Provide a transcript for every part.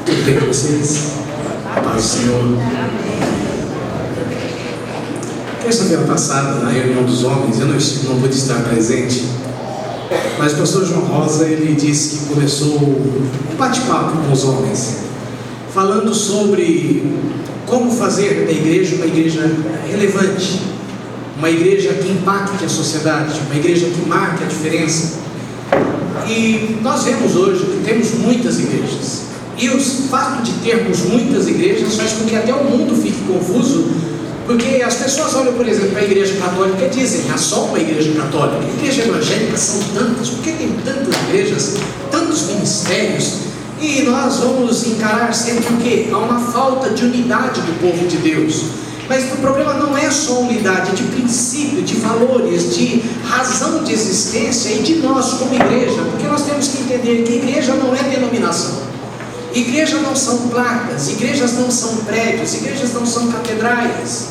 Tudo bem com vocês? Paz do Senhor. Terça-feira passada, na reunião dos homens, eu não pude estar presente, mas o pastor João Rosa, ele disse que começou um bate-papo com os homens, falando sobre como fazer da igreja uma igreja relevante, uma igreja que impacte a sociedade, uma igreja que marque a diferença. E nós vemos hoje que temos muitas igrejas, e o fato de termos muitas igrejas faz com que até o mundo fique confuso, porque as pessoas olham, por exemplo, para a igreja católica e dizem: há só uma igreja católica, a igreja evangélica são tantas, por que tem tantas igrejas, tantos ministérios? E nós vamos encarar sempre o quê? Há uma falta de unidade do povo de Deus. Mas o problema não é só unidade, é de princípio, de valores, de razão de existência e de nós como igreja, porque nós temos que entender que igreja não é denominação, igreja não são placas, igrejas não são prédios, igrejas não são catedrais.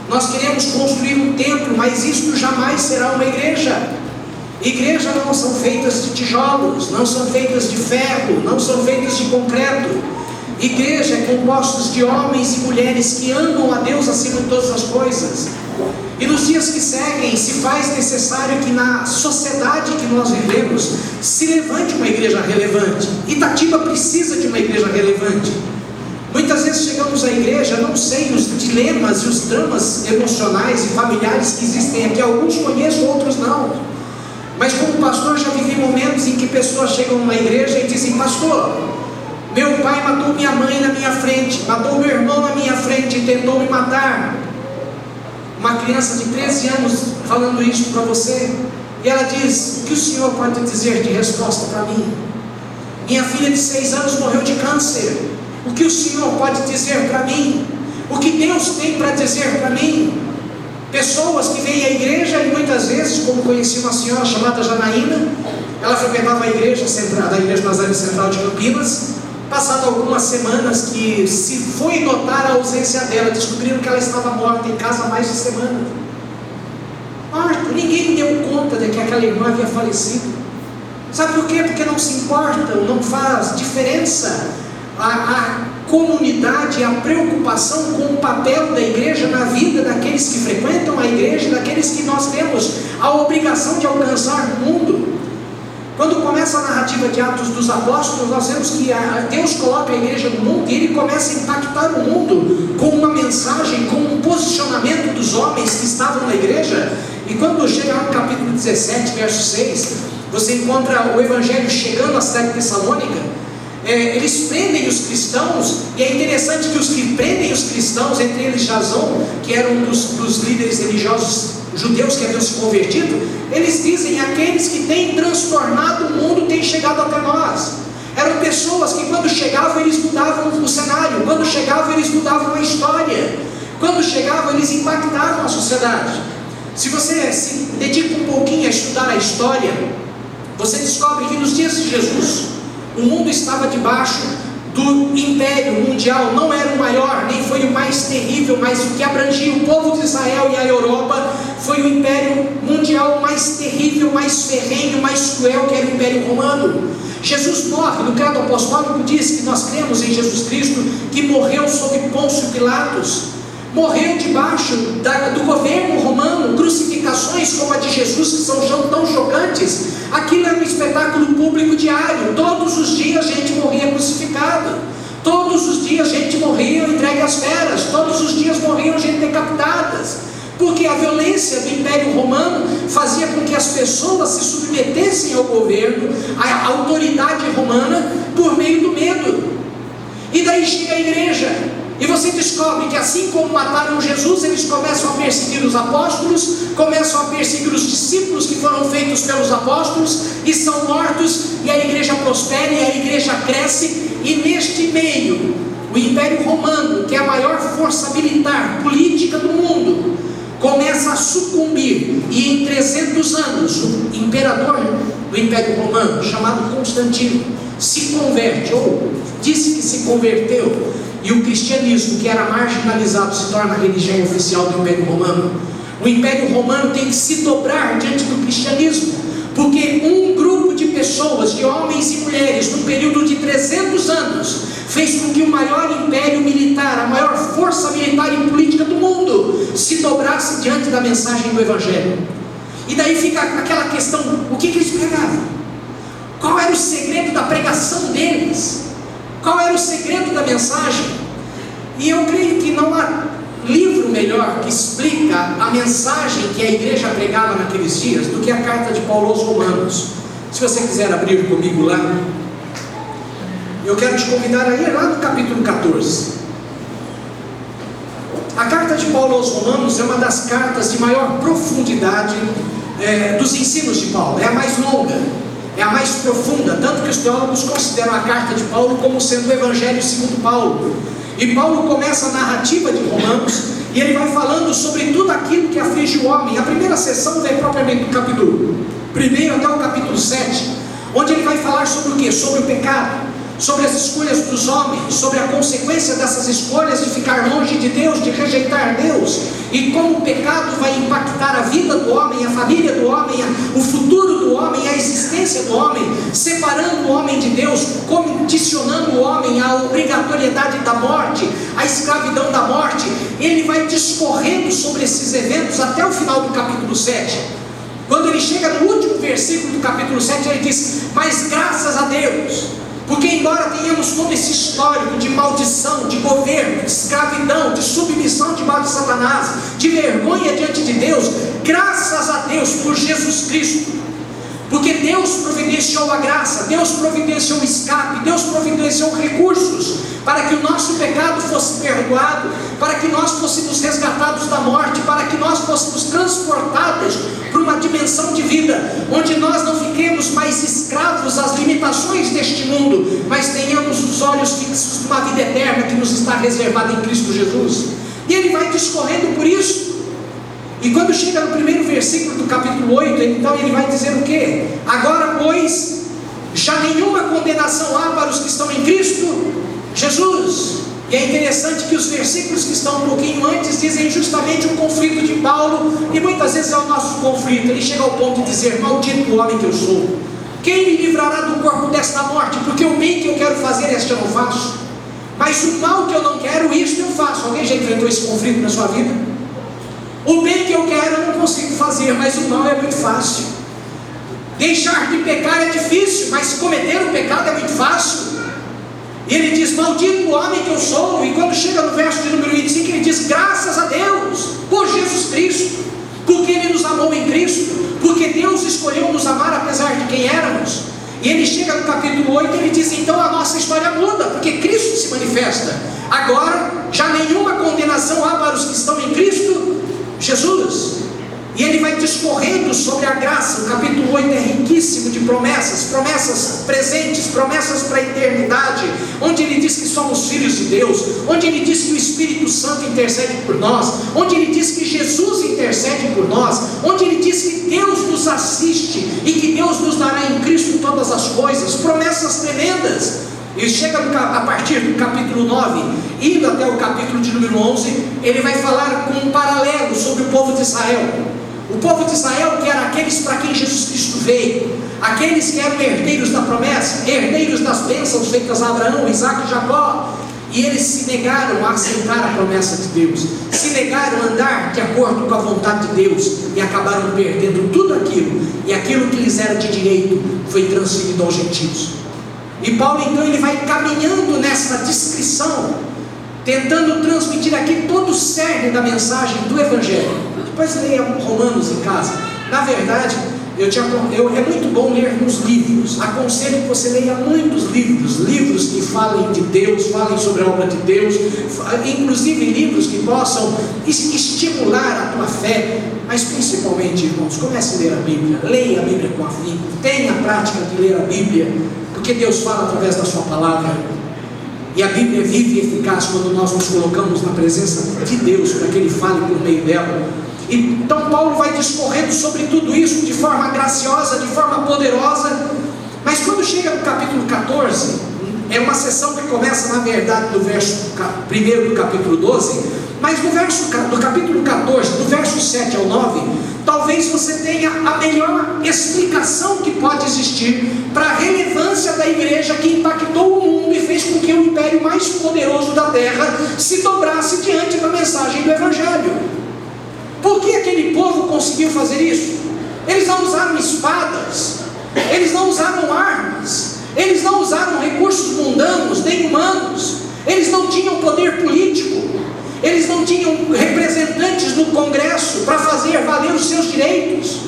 Nós queremos construir um templo, mas isto jamais será uma igreja. Igrejas não são feitas de tijolos, não são feitas de ferro, não são feitas de concreto. Igreja é composta de homens e mulheres que amam a Deus acima de todas as coisas. E nos dias que seguem, se faz necessário que na sociedade que nós vivemos se levante uma igreja relevante. Itatiba precisa de uma igreja relevante. Muitas vezes chegamos à igreja, não sei os dilemas e os dramas emocionais e familiares que existem aqui. Alguns conheço, outros não. Mas como pastor já vivi momentos em que pessoas chegam numa igreja e dizem: pastor, meu pai matou minha mãe na minha frente, matou meu irmão na minha frente e tentou me matar. Uma criança de 13 anos falando isso para você, e ela diz: o que o senhor pode dizer de resposta para mim? Minha filha de 6 anos morreu de câncer, o que o senhor pode dizer para mim? O que Deus tem para dizer para mim? Pessoas que vêm à igreja e muitas vezes, como conheci uma senhora chamada Janaína, ela frequentava a igreja central, da igreja Nazaré Central de Campinas. Passado algumas semanas que se foi notar a ausência dela, descobriram que ela estava morta em casa há mais de semana. Morta, ninguém deu conta de que aquela irmã havia falecido. Sabe por quê? Porque não se importam, não faz diferença a comunidade, a preocupação com o papel da igreja na vida daqueles que frequentam a igreja, daqueles que nós temos a obrigação de alcançar no mundo. Quando começa a narrativa de Atos dos Apóstolos, nós vemos que Deus coloca a igreja no mundo e Ele começa a impactar o mundo com uma mensagem, com um posicionamento dos homens que estavam na igreja. E quando chega no capítulo 17, verso 6, você encontra o Evangelho chegando à cidade de Tessalônica. Eles prendem os cristãos, e é interessante que os que prendem os cristãos, entre eles Jasão, que era um dos líderes religiosos judeus que haviam se convertido, eles dizem: aqueles que têm transtornado o mundo têm chegado até nós. Eram pessoas que quando chegavam eles mudavam o cenário, quando chegavam eles mudavam a história, quando chegavam eles impactavam a sociedade. Se você se dedica um pouquinho a estudar a história, você descobre que nos dias de Jesus o mundo estava debaixo do império mundial. Não era o maior, nem foi o mais terrível, mas o que abrangia o povo de Israel e a Europa foi o império mundial mais terrível, mais ferrenho, mais cruel, que era o Império Romano. Jesus morre, no credo apostólico diz que nós cremos em Jesus Cristo, que morreu sob Pôncio Pilatos, morreu debaixo do governo romano. Crucificações como a de Jesus, que são tão chocantes, aquilo era um espetáculo público diário. Todos os dias gente morria crucificada, todos os dias gente morria entregue às feras, todos os dias morriam gente decapitadas, porque a violência do Império Romano fazia com que as pessoas se submetessem ao governo, à autoridade romana, por meio do medo. E daí chega a igreja, e você descobre que assim como mataram Jesus, eles começam a perseguir os apóstolos, começam a perseguir os discípulos que foram feitos pelos apóstolos, e são mortos, e a igreja prospera, e a igreja cresce. E neste meio, o Império Romano, que é a maior força militar, política do mundo, começa a sucumbir, e em 300 anos, o imperador do Império Romano, chamado Constantino, se converte, ou disse que se converteu, e o cristianismo, que era marginalizado, se torna a religião oficial do Império Romano. O Império Romano tem que se dobrar diante do cristianismo, porque um grupo de pessoas, de homens e mulheres, num período de 300 anos, fez com que o maior império militar, a maior força militar e política do mundo, se dobrasse diante da mensagem do Evangelho. E daí fica aquela questão: o que eles pregavam? Qual era o segredo da pregação deles? Qual era o segredo da mensagem? E eu creio que não há livro melhor que explica a mensagem que a igreja pregava naqueles dias do que a carta de Paulo aos Romanos. Se você quiser abrir comigo lá, eu quero te convidar a ir lá no capítulo 14. A carta de Paulo aos Romanos é uma das cartas de maior profundidade dos ensinos de Paulo. É a mais longa, é a mais profunda, tanto que os teólogos consideram a carta de Paulo como sendo o Evangelho segundo Paulo. E Paulo começa a narrativa de Romanos, e ele vai falando sobre tudo aquilo que aflige o homem. A primeira sessão vem propriamente do capítulo 1 até o capítulo 7, onde ele vai falar sobre o quê? Sobre o pecado, sobre as escolhas dos homens, sobre a consequência dessas escolhas de ficar longe de Deus, de rejeitar Deus, e como o pecado vai impactar a vida do homem, a família do homem, o futuro do homem, a existência do homem, separando o homem de Deus, condicionando o homem à obrigatoriedade da morte, à escravidão da morte. Ele vai discorrendo sobre esses eventos até o final do capítulo 7. Quando ele chega no último versículo do capítulo 7, ele diz: mas graças a Deus, porque embora tenhamos todo esse histórico de maldição, de governo, de escravidão, de submissão debaixo de Satanás, de vergonha diante de Deus, graças a Deus por Jesus Cristo, porque Deus providenciou a graça, Deus providenciou o escape, Deus providenciou recursos para que o nosso pecado fosse perdoado, para que nós fôssemos resgatados da morte, para que nós fôssemos transportados para uma dimensão de vida, onde nós não fiquemos mais escravos às limitações deste mundo, mas tenhamos os olhos fixos numa vida eterna que nos está reservada em Cristo Jesus. E ele vai discorrendo por isso. E quando chega no primeiro versículo do capítulo 8, então ele vai dizer o quê? Agora, pois, já nenhuma condenação há para os que estão em Cristo Jesus. E é interessante que os versículos que estão um pouquinho antes dizem justamente o conflito de Paulo, e muitas vezes é o nosso conflito. Ele chega ao ponto de dizer: maldito o homem que eu sou, quem me livrará do corpo desta morte? Porque o bem que eu quero fazer, este eu não faço, mas o mal que eu não quero, isto eu faço. Alguém já enfrentou esse conflito na sua vida? O bem que eu quero eu não consigo fazer, mas o mal é muito fácil. Deixar de pecar é difícil, mas cometer o pecado é muito fácil. E ele diz: maldito o homem que eu sou. E quando chega no verso de número 25, ele diz: graças a Deus por Jesus Cristo, porque Ele nos amou em Cristo, porque Deus escolheu nos amar apesar de quem éramos. E ele chega no capítulo 8 e ele diz: então a nossa história muda, porque Cristo se manifesta. Agora já nenhuma condenação há para os que estão em Cristo Jesus. E ele vai discorrendo sobre a graça. O capítulo 8 é riquíssimo de promessas, promessas presentes, promessas para a eternidade, onde ele diz que somos filhos de Deus, onde ele diz que o Espírito Santo intercede por nós, onde ele diz que Jesus intercede por nós, onde ele diz que Deus nos assiste e que Deus nos dará em Cristo todas as coisas. Promessas tremendas. E chega a partir do capítulo 9, indo até o capítulo de número 11, ele vai falar com um paralelo sobre o povo de Israel. O povo de Israel, que era aqueles para quem Jesus Cristo veio, aqueles que eram herdeiros da promessa, herdeiros das bênçãos feitas a Abraão, Isaac e Jacó, e eles se negaram a aceitar a promessa de Deus, se negaram a andar de acordo com a vontade de Deus, e acabaram perdendo tudo aquilo, e aquilo que lhes era de direito foi transferido aos gentios. E Paulo então ele vai caminhando nessa descrição, tentando transmitir aqui todo o cerne da mensagem do Evangelho. Depois leia Romanos em casa. Na verdade, é muito bom ler nos livros. Aconselho que você leia muitos livros que falem de Deus, falem sobre a obra de Deus, inclusive livros que possam estimular a tua fé. Mas principalmente, irmãos, comece a ler a Bíblia. Leia a Bíblia com afinco, tenha a prática de ler a Bíblia, porque Deus fala através da sua palavra. E a Bíblia é viva e eficaz quando nós nos colocamos na presença de Deus, para que Ele fale por meio dela. Então Paulo vai discorrendo sobre tudo isso de forma graciosa, de forma poderosa. Mas quando chega no capítulo 14, é uma sessão que começa na verdade do verso 1 do capítulo 12, mas no verso do capítulo 14, do verso 7 ao 9, talvez você tenha a melhor explicação que pode existir para a relevância da igreja que impactou o mundo e fez com que o império mais poderoso da terra se dobrasse diante da mensagem do Evangelho. Por que aquele povo conseguiu fazer isso? Eles não usaram espadas, eles não usaram armas, eles não usaram recursos mundanos nem humanos, eles não tinham poder político, eles não tinham representantes no Congresso para fazer valer os seus direitos,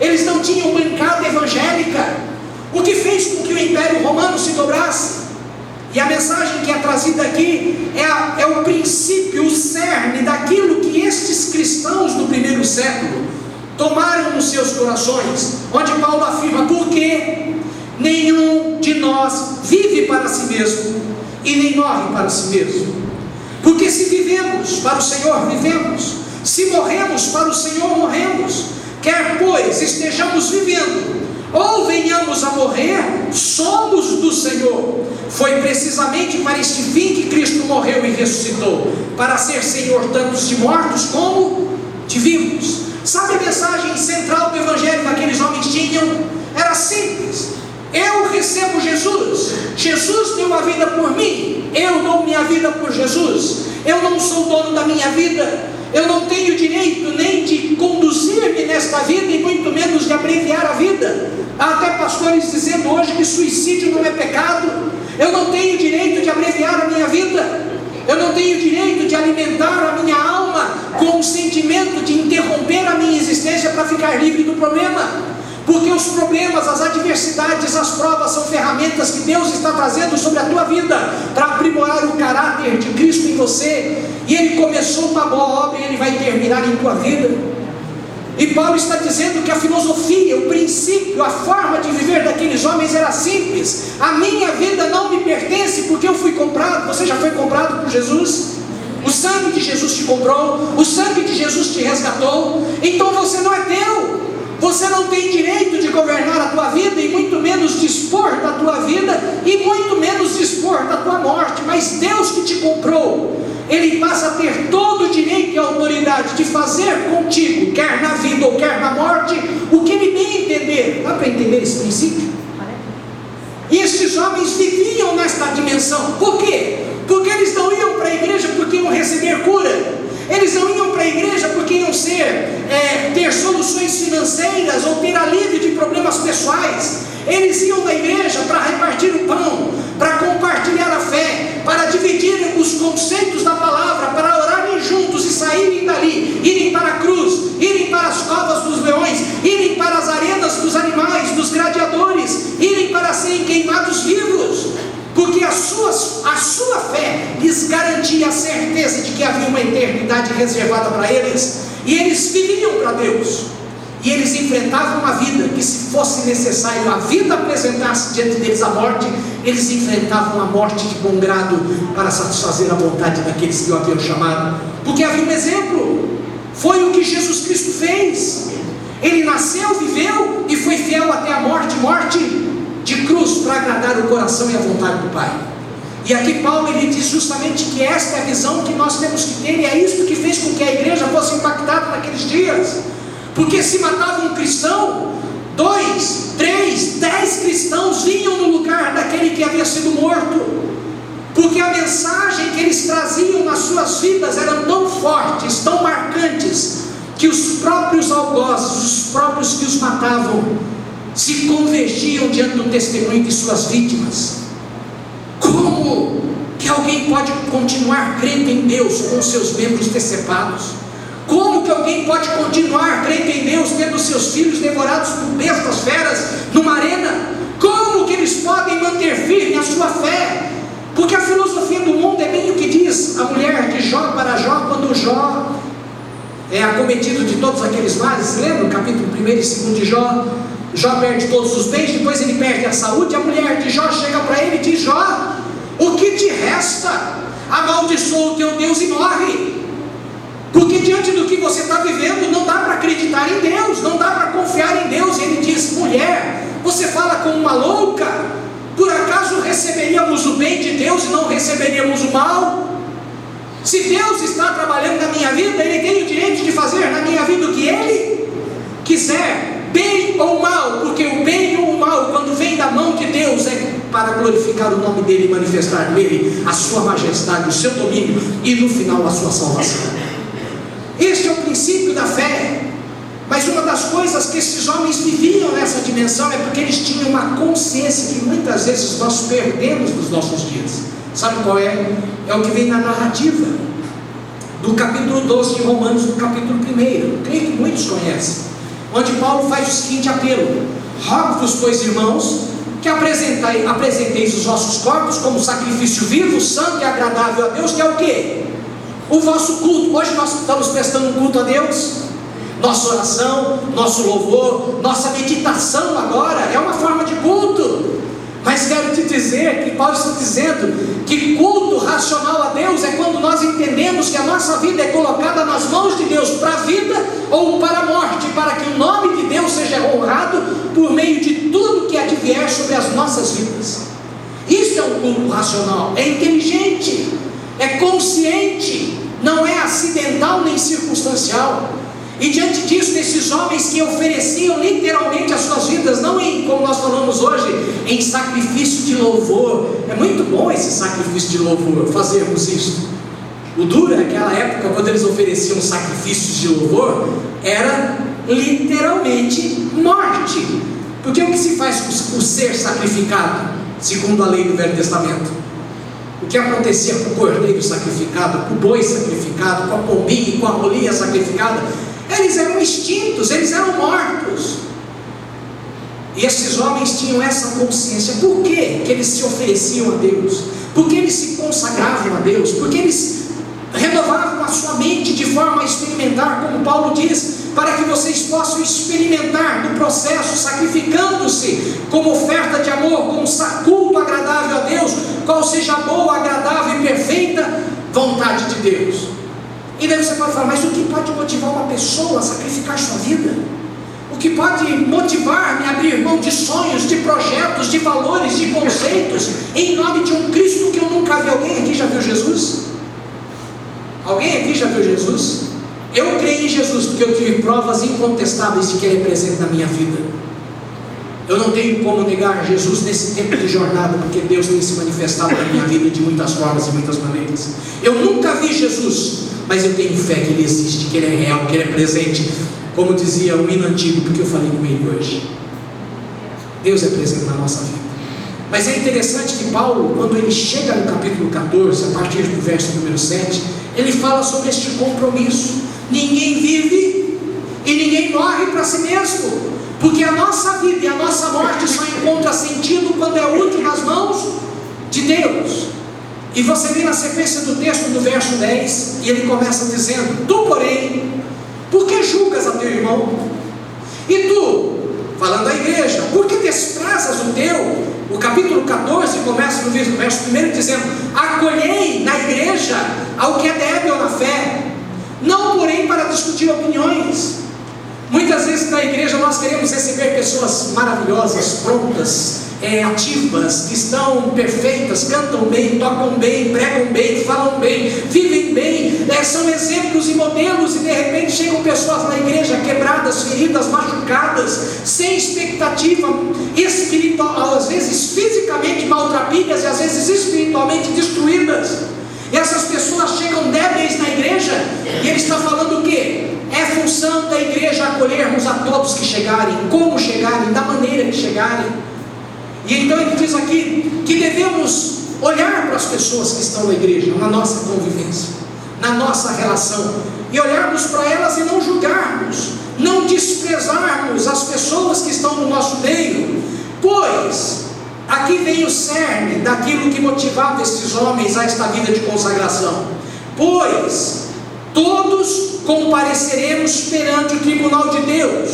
eles não tinham bancada evangélica. O que fez com que o Império Romano se dobrasse? E a mensagem que é trazida aqui é o princípio, o cerne daquilo que estes cristãos do primeiro século tomaram nos seus corações, onde Paulo afirma: porque nenhum de nós vive para si mesmo e nem morre para si mesmo. Porque se vivemos, para o Senhor vivemos, se morremos, para o Senhor morremos. Quer pois estejamos vivendo ou venhamos a morrer, somos do Senhor. Foi precisamente para este fim que Cristo morreu e ressuscitou, para ser Senhor tanto de mortos como de vivos. Sabe a mensagem central do Evangelho que aqueles homens tinham? Era simples: eu recebo Jesus, Jesus deu a vida por mim, eu dou minha vida por Jesus. Eu não sou dono da minha vida, eu não tenho direito nem de conduzir-me nesta vida e muito menos de abreviar a vida. Há até pastores dizendo hoje que suicídio não é pecado. Eu não tenho direito de abreviar a minha vida, eu não tenho direito de alimentar a minha alma com o sentimento de interromper a minha existência para ficar livre do problema. Porque os problemas, as adversidades, as provas são ferramentas que Deus está trazendo sobre a tua vida para aprimorar o caráter de Cristo em você. E Ele começou uma boa obra e Ele vai terminar em tua vida. E Paulo está dizendo que a filosofia, o princípio, a forma de viver daqueles homens era simples: a minha vida não me pertence porque eu fui comprado. Você já foi comprado por Jesus? O sangue de Jesus te comprou, o sangue de Jesus te resgatou. Então você não é teu. Você não tem direito de governar a tua vida, e muito menos dispor da tua vida, e muito menos dispor da tua morte. Mas Deus que te comprou, Ele passa a ter todo o direito e a autoridade de fazer contigo, quer na vida ou quer na morte, o que Ele bem entender. Dá para entender esse princípio? E estes homens viviam nesta dimensão. Por quê? Porque eles não iam para a igreja porque iam receber cura. Eles não iam para a igreja porque iam ter soluções financeiras ou ter alívio de problemas pessoais. Eles iam na igreja para repartir o pão, para compartilhar a fé, para dividir os conceitos da palavra, para orarem juntos e saírem dali, irem para a cruz, irem para as covas dos leões, irem para as arenas dos animais, dos gladiadores, irem para serem queimados vivos. Porque a sua fé lhes garantia a certeza de que havia uma eternidade reservada para eles, e eles viviam para Deus, e eles enfrentavam a vida, que se fosse necessário a vida apresentasse diante deles a morte, eles enfrentavam a morte de bom grado para satisfazer a vontade daqueles que o haviam chamado, porque havia um exemplo. Foi o que Jesus Cristo fez. Ele nasceu, viveu e foi fiel até a morte de cruz, para agradar o coração e a vontade do Pai. E aqui Paulo ele diz justamente que esta é a visão que nós temos que ter, e é isso que fez com que a igreja fosse impactada naqueles dias. Porque se matava um cristão, 2, 3, 10 cristãos vinham no lugar daquele que havia sido morto, porque a mensagem que eles traziam nas suas vidas eram tão fortes, tão marcantes, que os próprios algozes, os próprios que os matavam, se convergiam diante do testemunho de suas vítimas. Como que alguém pode continuar crendo em Deus com seus membros decepados? Como que alguém pode continuar crendo em Deus tendo seus filhos devorados por bestas feras numa arena? Como que eles podem manter firme a sua fé? Porque a filosofia do mundo é bem o que diz a mulher de Jó para Jó, quando Jó é acometido de todos aqueles males. Lembra o capítulo 1 e 2 de Jó? Jó perde todos os bens, depois ele perde a saúde. A mulher de Jó chega para ele e diz: Jó, o que te resta? Amaldiçoa o teu Deus e morre. Porque diante do que você está vivendo, não dá para acreditar em Deus, não dá para confiar em Deus. E ele diz: mulher, você fala como uma louca. Por acaso receberíamos o bem de Deus e não receberíamos o mal? Se Deus está trabalhando na minha vida, Ele tem o direito de fazer na minha vida o que Ele quiser, bem ou mal, porque o bem ou o mal, quando vem da mão de Deus, é para glorificar o nome dele e manifestar nele a sua majestade, o seu domínio e no final a sua salvação. Este é o princípio da fé. Mas uma das coisas que esses homens viviam nessa dimensão é porque eles tinham uma consciência que muitas vezes nós perdemos nos nossos dias. Sabe qual é? É o que vem na narrativa do capítulo 12 de Romanos, no capítulo 1. Creio que muitos conhecem, onde Paulo faz o seguinte apelo: rogo-vos, pois, irmãos, que apresenteis os vossos corpos como sacrifício vivo, santo e agradável a Deus, que é o quê? O vosso culto. Hoje nós estamos prestando um culto a Deus. Nossa oração, nosso louvor, nossa meditação agora é uma forma de culto. Mas quero te dizer que Paulo está dizendo que culto racional a Deus é quando nós entendemos que a nossa vida é colocada nas mãos de Deus para a vida ou para a morte, para que o nome de Deus seja honrado por meio de tudo que advier sobre as nossas vidas. Isso é um culto racional, é inteligente, é consciente, não é acidental nem circunstancial. E diante disso, esses homens que ofereciam literalmente as suas vidas, não em, como nós falamos hoje, em sacrifício de louvor. É muito bom esse sacrifício de louvor, fazermos isso. O duro naquela época, quando eles ofereciam sacrifícios de louvor, era literalmente morte. Porque o que se faz com o ser sacrificado, segundo a lei do Velho Testamento? O que acontecia com o cordeiro sacrificado, com o boi sacrificado, com a pombinha, com a rolinha sacrificada? Eles eram extintos, eles eram mortos. E esses homens tinham essa consciência. Por quê que eles se ofereciam a Deus? Por que eles se consagravam a Deus? Porque eles renovavam a sua mente de forma a experimentar, como Paulo diz, para que vocês possam experimentar no processo, sacrificando-se como oferta de amor, como culto agradável a Deus, qual seja a boa, agradável e perfeita vontade de Deus. E daí você pode falar, mas o que pode motivar uma pessoa a sacrificar sua vida? O que pode motivar-me a abrir mão de sonhos, de projetos, de valores, de conceitos, em nome de um Cristo que eu nunca vi? Alguém aqui já viu Jesus? Alguém aqui já viu Jesus? Eu creio em Jesus porque eu tive provas incontestáveis de que Ele é presente na minha vida. Eu não tenho como negar Jesus nesse tempo de jornada, porque Deus tem se manifestado na minha vida de muitas formas e muitas maneiras. Eu nunca vi Jesus, mas eu tenho fé que Ele existe, que Ele é real, que Ele é presente, como dizia o hino antigo, porque eu falei com ele hoje. Deus é presente na nossa vida. Mas é interessante que Paulo, quando ele chega no capítulo 14, a partir do verso número 7, ele fala sobre este compromisso. Ninguém vive e ninguém morre para si mesmo, porque a nossa vida e a nossa morte só encontra sentido quando é útil nas mãos de Deus. E você vê na sequência do texto, do verso 10, e ele começa dizendo: tu, porém, por que julgas a teu irmão? E tu, falando à igreja, por que desprezas o teu? O capítulo 14 começa no verso 1 dizendo: acolhei na igreja ao que é débil na fé, não porém para discutir opiniões. Muitas vezes na igreja nós queremos receber pessoas maravilhosas, prontas, ativas, que estão perfeitas, cantam bem, tocam bem, pregam bem, falam bem, vivem bem, são exemplos e modelos, e de repente chegam pessoas na igreja quebradas, feridas, machucadas, sem expectativa espiritual, às vezes fisicamente maltrapilhas e às vezes espiritualmente destruídas. E essas pessoas chegam débeis na igreja, e ele está falando o quê? É função da igreja acolhermos a todos que chegarem, como chegarem, da maneira que chegarem. E então ele diz aqui que devemos olhar para as pessoas que estão na igreja, na nossa convivência, na nossa relação, e olharmos para elas e não julgarmos, não desprezarmos as pessoas que estão no nosso meio, pois aqui vem o cerne daquilo que motivava esses homens a esta vida de consagração. Pois todos compareceremos perante o tribunal de Deus,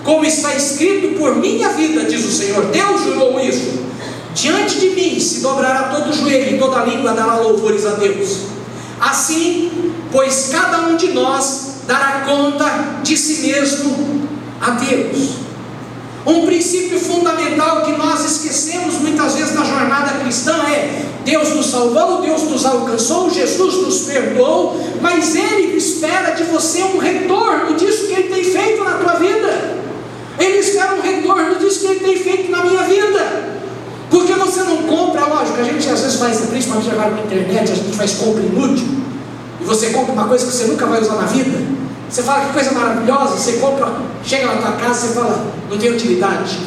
como está escrito: por minha vida, diz o Senhor, Deus jurou isso, diante de mim se dobrará todo o joelho e toda a língua dará louvores a Deus. Assim, pois cada um de nós dará conta de si mesmo a Deus. Um princípio fundamental que nós esquecemos muitas vezes na jornada cristã é: Deus nos salvou, Deus nos alcançou, Jesus nos perdoou, mas Ele espera de você um retorno disso que Ele tem feito na tua vida. Ele espera um retorno disso que ele tem feito na minha vida. Porque você não compra, lógico, a gente às vezes faz, principalmente agora na internet, a gente faz compra inútil. E você compra uma coisa que você nunca vai usar na vida. Você fala que coisa maravilhosa, você compra, chega na tua casa e você fala, não tem utilidade.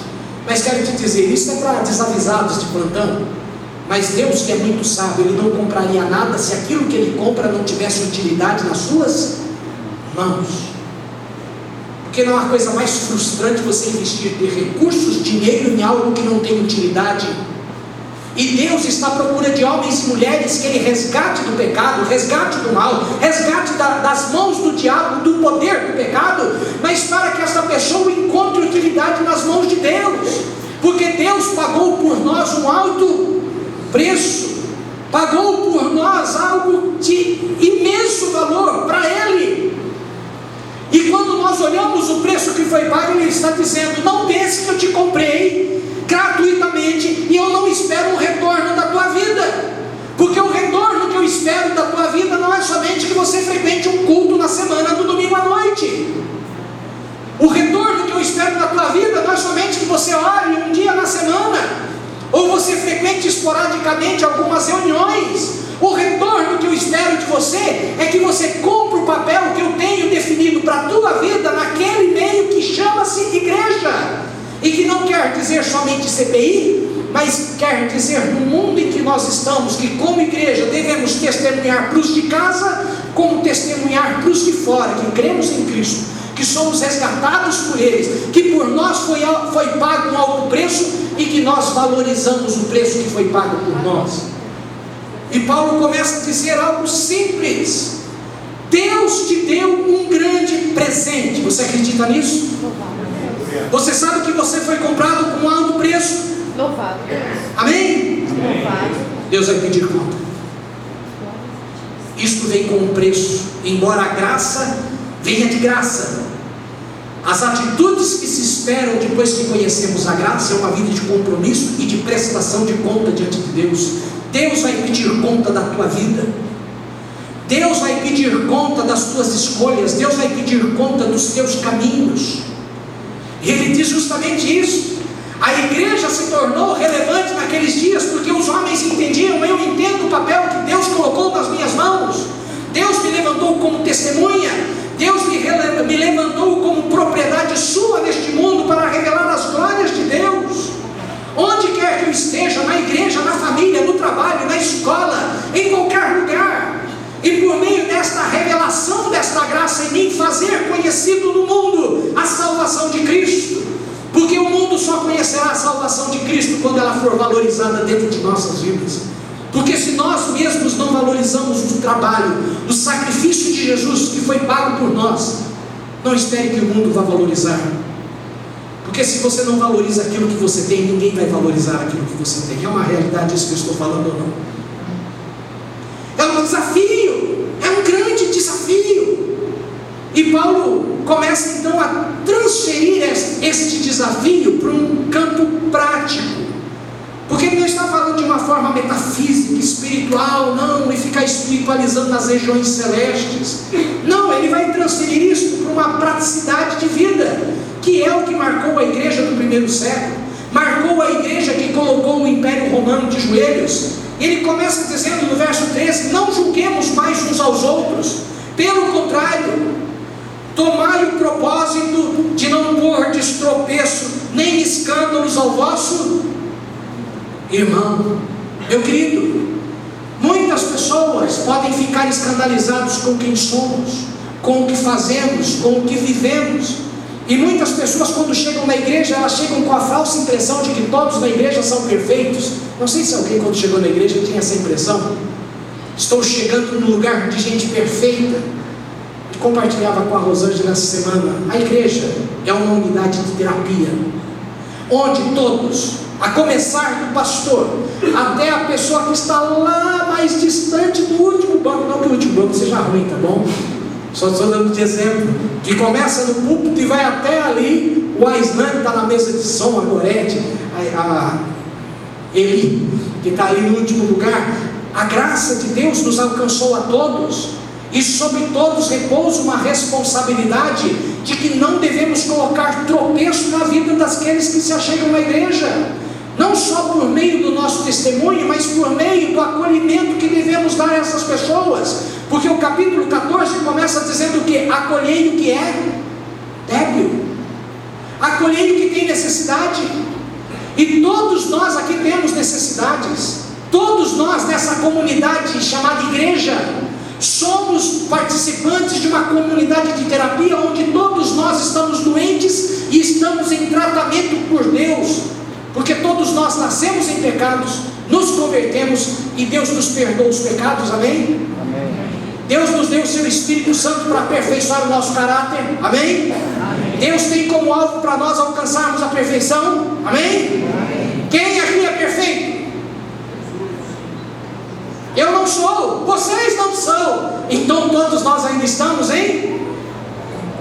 Mas quero te dizer, isso é para desavisados de plantão. Mas Deus, que é muito sábio, Ele não compraria nada se aquilo que Ele compra não tivesse utilidade nas suas mãos. Porque não há coisa mais frustrante você investir de recursos, dinheiro em algo que não tem utilidade. E Deus está à procura de homens e mulheres que Ele resgate do pecado, resgate do mal, resgate das mãos do diabo, do poder do pecado, mas para que essa pessoa encontre utilidade nas mãos de Deus. Porque Deus pagou por nós um alto preço, pagou por nós algo de imenso valor para Ele. E quando nós olhamos o preço que foi pago, Ele está dizendo, não pense que eu te comprei gratuitamente e eu não espero um retorno da tua vida. Porque o retorno que eu espero da tua vida não é somente que você frequente um culto na semana, no domingo à noite. O retorno que eu espero da tua vida não é somente que você ore um dia na semana, ou você frequente esporadicamente algumas reuniões. O retorno que eu espero de você é que você cumpra o papel que eu tenho definido para a tua vida naquele meio que chama-se igreja, e que não quer dizer somente CPI, mas quer dizer no mundo em que nós estamos, que como igreja devemos testemunhar para os de casa, como testemunhar para os de fora, que cremos em Cristo, que somos resgatados por eles, que por nós foi pago um alto preço, e que nós valorizamos o preço que foi pago por nós. E Paulo começa a dizer algo simples: Deus te deu um grande presente. Você acredita nisso? Você sabe que você foi comprado com um alto preço? Louvado. Amém? Louvado. Deus vai pedir conta. Isto vem com um preço. Embora a graça venha de graça, as atitudes que se esperam depois que conhecemos a graça é uma vida de compromisso e de prestação de conta diante de Deus. Deus vai pedir conta da tua vida. Deus vai pedir conta das tuas escolhas. Deus vai pedir conta dos teus caminhos. E Ele diz justamente isso. A igreja se tornou relevante naqueles dias porque os homens entendiam: eu entendo o papel que Deus colocou nas minhas mãos. Deus me levantou como testemunha. Deus me levantou como propriedade sua neste mundo para revelar as glórias de Deus. Onde quer que eu esteja, na igreja, na família, no trabalho, na escola, em qualquer lugar, e por meio desta revelação desta graça em mim, fazer conhecido no mundo a salvação de Cristo. Porque o mundo só conhecerá a salvação de Cristo quando ela for valorizada dentro de nossas vidas. Porque se nós mesmos não valorizamos o trabalho, o sacrifício de Jesus que foi pago por nós, não espere que o mundo vá valorizar. Porque se você não valoriza aquilo que você tem, ninguém vai valorizar aquilo que você tem. É uma realidade isso que eu estou falando ou não? É um desafio, é um grande desafio. E Paulo começa então a transferir este desafio para um campo prático. Porque ele não está falando de uma forma metafísica, espiritual, não, e ficar espiritualizando nas regiões celestes. Não, ele vai transferir isso para uma praticidade de vida, que é o que marcou a igreja do primeiro século, marcou a igreja que colocou o Império Romano de joelhos. Ele começa dizendo no verso 13: não julguemos mais uns aos outros, pelo contrário, tomai o propósito de não pôr de tropeço nem escândalos ao vosso irmão. Meu querido, muitas pessoas podem ficar escandalizados com quem somos, com o que fazemos, com o que vivemos. E muitas pessoas, quando chegam na igreja, elas chegam com a falsa impressão de que todos na igreja são perfeitos. Não sei se alguém, quando chegou na igreja, tinha essa impressão. Estou chegando num lugar de gente perfeita. Eu compartilhava com a Rosângela essa semana. A igreja é uma unidade de terapia, onde todos, a começar do pastor até a pessoa que está lá mais distante do último banco, não que o último banco seja ruim, tá bom? Só estou dando de exemplo, que começa no púlpito e vai até ali, o Aislan que está na mesa de som, a Gorete, a Eli, que está ali no último lugar. A graça de Deus nos alcançou a todos, e sobre todos repousa uma responsabilidade de que não devemos colocar tropeço na vida daqueles que se achegam à igreja, não só por meio do nosso testemunho, mas por meio do acolhimento que devemos dar a essas pessoas, porque o capítulo 14 começa dizendo o que? Acolhei o que é débil, acolhei o que tem necessidade, e todos nós aqui temos necessidades, todos nós nessa comunidade chamada igreja, somos participantes de uma comunidade de terapia, onde todos nós estamos doentes e estamos em tratamento por Deus, porque todos nós nascemos em pecados, nos convertemos e Deus nos perdoa os pecados, amém? Amém. Deus nos deu o seu Espírito Santo para aperfeiçoar o nosso caráter, amém? Amém. Deus tem como alvo para nós alcançarmos a perfeição, amém? Amém. Quem aqui é perfeito? Eu não sou, vocês não são, então todos nós ainda estamos em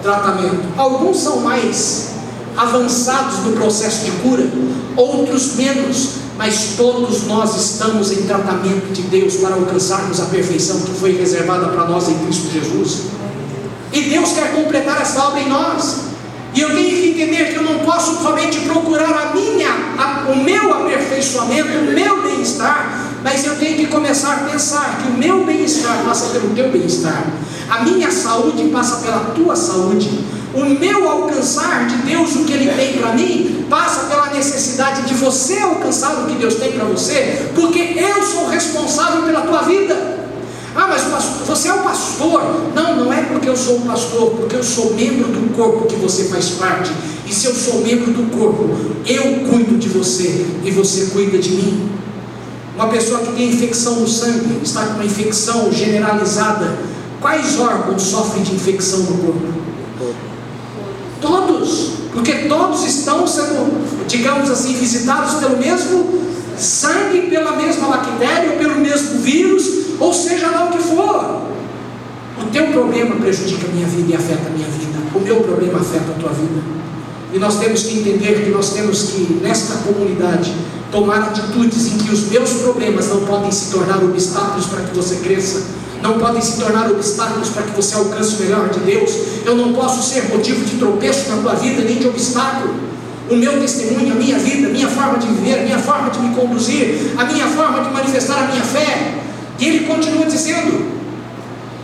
tratamento. Alguns são mais avançados no processo de cura, outros menos, mas todos nós estamos em tratamento de Deus para alcançarmos a perfeição que foi reservada para nós em Cristo Jesus, e Deus quer completar essa obra em nós, e eu tenho que entender que eu não posso somente procurar o meu aperfeiçoamento, o meu bem-estar, mas eu tenho que começar a pensar que o meu bem-estar passa pelo teu bem-estar, a minha saúde passa pela tua saúde, o meu alcançar de Deus, o que Ele tem para mim, passa pela necessidade de você alcançar o que Deus tem para você, porque eu sou responsável pela tua vida. Ah, mas você é o pastor. Não é porque eu sou o pastor, porque eu sou membro do corpo que você faz parte, e se eu sou membro do corpo, eu cuido de você, e você cuida de mim. Uma pessoa que tem infecção no sangue, está com uma infecção generalizada, quais órgãos sofrem de infecção no corpo? Todos, porque todos estão sendo, digamos assim, visitados pelo mesmo sangue, pela mesma bactéria, pelo mesmo vírus, ou seja lá o que for. O teu problema prejudica a minha vida e afeta a minha vida, o meu problema afeta a tua vida, e nós temos que entender que nós temos que, nesta comunidade, tomar atitudes em que os meus problemas não podem se tornar obstáculos para que você cresça, não podem se tornar obstáculos para que você alcance o melhor de Deus. Eu não posso ser motivo de tropeço na tua vida, nem de obstáculo. O meu testemunho, a minha vida, a minha forma de viver, a minha forma de me conduzir, a minha forma de manifestar a minha fé. E ele continua dizendo: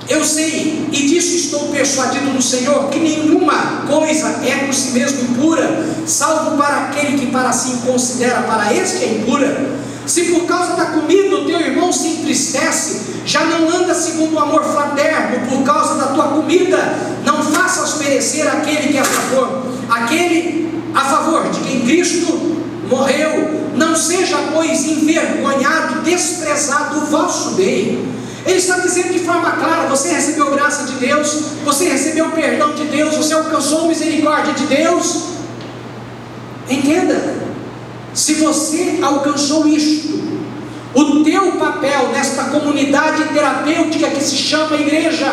eu sei, e disso estou persuadido no Senhor, que nenhuma coisa é por si mesmo impura, salvo para aquele que para si considera, para este é impura. Se por causa da comida o teu irmão se entristece, já não anda segundo o amor fraterno por causa da tua comida, não faças perecer aquele que é a favor de quem Cristo morreu. Não seja, pois, envergonhado, desprezado o vosso bem. Ele está dizendo de forma clara: você recebeu graça de Deus, você recebeu perdão de Deus, você alcançou misericórdia de Deus. Entenda, se você alcançou isto, o teu papel nesta comunidade terapêutica que se chama igreja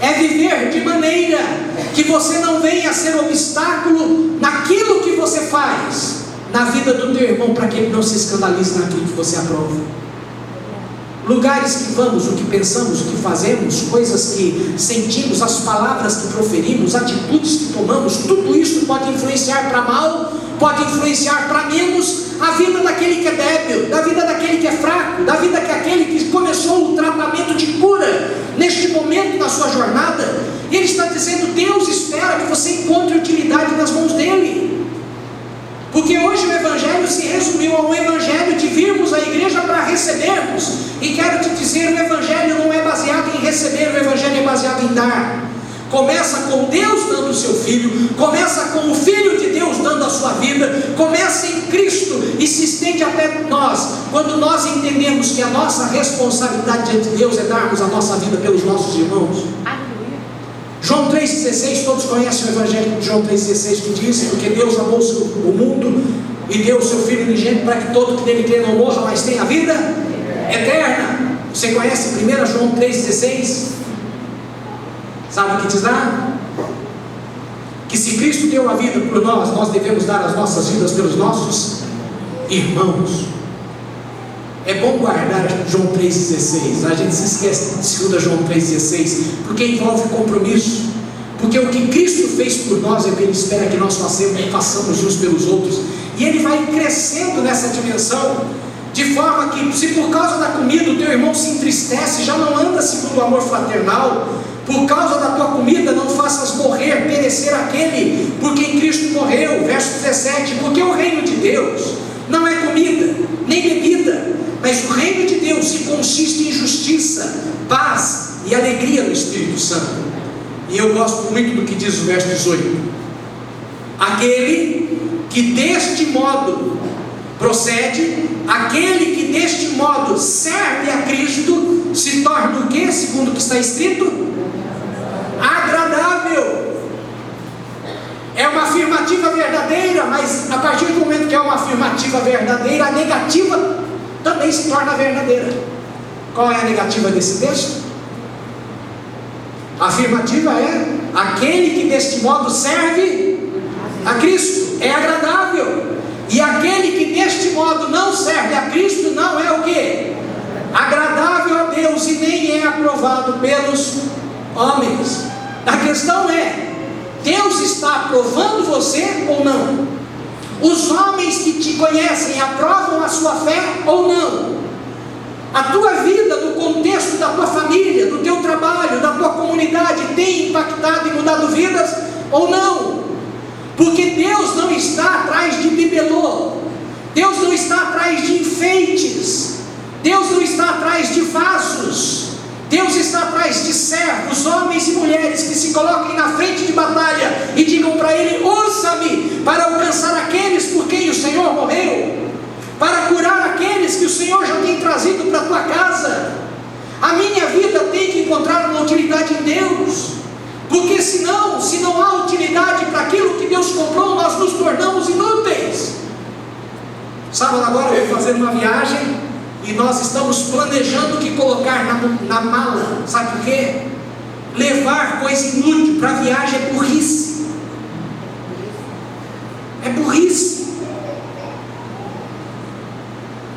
é viver de maneira que você não venha a ser obstáculo naquilo que você faz na vida do teu irmão, para que ele não se escandalize naquilo que você aprova. Lugares que vamos, o que pensamos, o que fazemos, coisas que sentimos, as palavras que proferimos, atitudes que tomamos, tudo isso pode influenciar para mal, pode influenciar para menos a vida daquele que é débil, da vida daquele que é fraco, da vida daquele que começou o tratamento de cura neste momento da sua jornada. Ele está dizendo: Deus espera que você encontre utilidade nas mãos dele, porque hoje o Evangelho se resumiu ao Evangelho de virmos à igreja para recebermos, e quero te dizer, o Evangelho não é baseado em receber, o Evangelho é baseado em dar. Começa com Deus dando o seu Filho, começa com o Filho de Deus dando a sua vida, começa em Cristo e se estende até nós, quando nós entendemos que a nossa responsabilidade diante de Deus é darmos a nossa vida pelos nossos irmãos. João 3,16, todos conhecem o Evangelho de João 3,16, que diz: porque Deus amou o mundo e deu o seu Filho unigênito para que todo que nele crê não morra, mas tenha vida eterna. Você conhece 1 João 3,16? Sabe o que diz lá? Que se Cristo deu a vida por nós, nós devemos dar as nossas vidas pelos nossos irmãos. É bom guardar João 3,16. A gente se esquece de 2 João 3,16, porque envolve compromisso. Porque o que Cristo fez por nós é o que Ele espera que nós façamos uns pelos outros. E Ele vai crescendo nessa dimensão, de forma que, se por causa da comida o teu irmão se entristece, já não anda segundo o amor fraternal. Por causa da tua comida não faças morrer, perecer aquele por quem Cristo morreu. Verso 17, porque o reino de Deus não é comida, nem bebida, mas o reino de Deus se consiste em justiça, paz e alegria no Espírito Santo. E eu gosto muito do que diz o verso 18: aquele que deste modo procede, aquele que deste modo serve a Cristo, se torna o que? Segundo o que está escrito, agradável. É uma afirmativa verdadeira, mas a partir do momento que é uma afirmativa verdadeira, a negativa também se torna verdadeira. Qual é a negativa desse texto? A afirmativa é: aquele que deste modo serve a Cristo é agradável, e aquele que deste modo não serve a Cristo não é o que? Agradável a Deus, e nem é aprovado pelos homens. A questão é: Deus está aprovando você ou não? Os homens que te conhecem aprovam a sua fé ou não? A tua vida, no contexto da tua família, do teu trabalho, da tua comunidade, tem impactado e mudado vidas ou não? Porque Deus não está atrás de bibelô, Deus não está atrás de enfeites, Deus não está atrás de vasos, Deus está atrás de servos, homens e mulheres que se coloquem na frente de batalha e digam para Ele: usa-me para alcançar aqueles por quem o Senhor morreu, para curar aqueles que o Senhor já tem trazido para a tua casa. A minha vida tem que encontrar uma utilidade em Deus, porque senão, se não há utilidade para aquilo que Deus comprou, nós nos tornamos inúteis. Sábado agora eu vou fazer uma viagem e nós estamos planejando o que colocar na mala. Sabe por quê? Levar coisa inútil para a viagem é burrice. É burrice.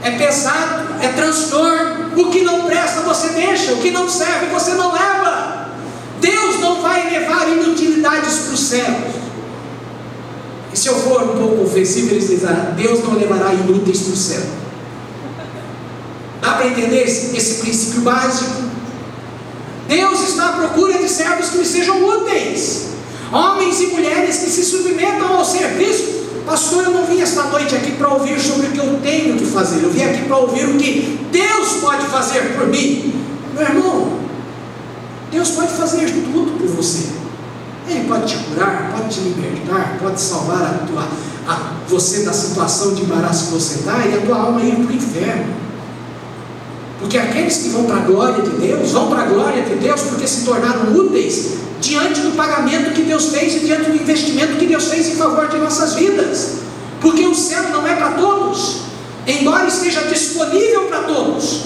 É pesado, é transtorno. O que não presta você deixa, o que não serve você não leva. Deus não vai levar inutilidades para os céus. E se eu for um pouco ofensivo, eles dizem: Deus não levará inúteis para o céu. Dá para entender esse princípio básico? Deus está à procura de servos que lhe sejam úteis, homens e mulheres que se submetam ao serviço. Pastor, eu não vim esta noite aqui para ouvir sobre o que eu tenho que fazer, eu vim aqui para ouvir o que Deus pode fazer por mim. Meu irmão, Deus pode fazer tudo por você. Ele pode te curar, pode te libertar, pode salvar você da situação de embaraço que você está, e a tua alma ir para o inferno. Porque aqueles que vão para a glória de Deus, vão para a glória de Deus porque se tornaram úteis diante do pagamento que Deus fez e diante do investimento que Deus fez em favor de nossas vidas. Porque o céu não é para todos, embora esteja disponível para todos.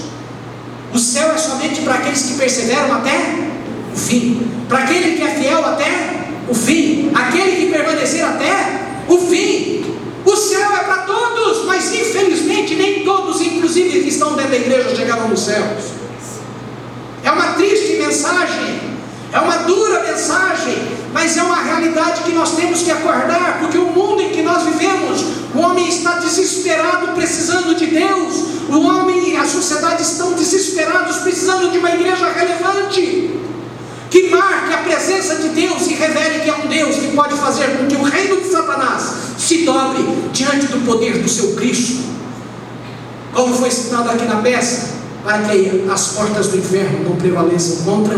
O céu é somente para aqueles que perseveram até o fim, para aquele que é fiel até o fim, aquele que permanecer até o fim. O céu é para todos, mas infelizmente nem todos, inclusive que estão dentro da igreja, chegaram nos céus. É uma triste mensagem, é uma dura mensagem, mas é uma realidade que nós temos que acordar, porque o mundo em que nós vivemos, o homem está desesperado precisando de Deus, o homem e a sociedade estão desesperados precisando de uma igreja relevante, que marque a presença de Deus e revele que é um Deus que pode fazer com que o reino de Satanás se dobre diante do poder do seu Cristo, como foi citado aqui na peça, para que as portas do inferno não prevaleçam contra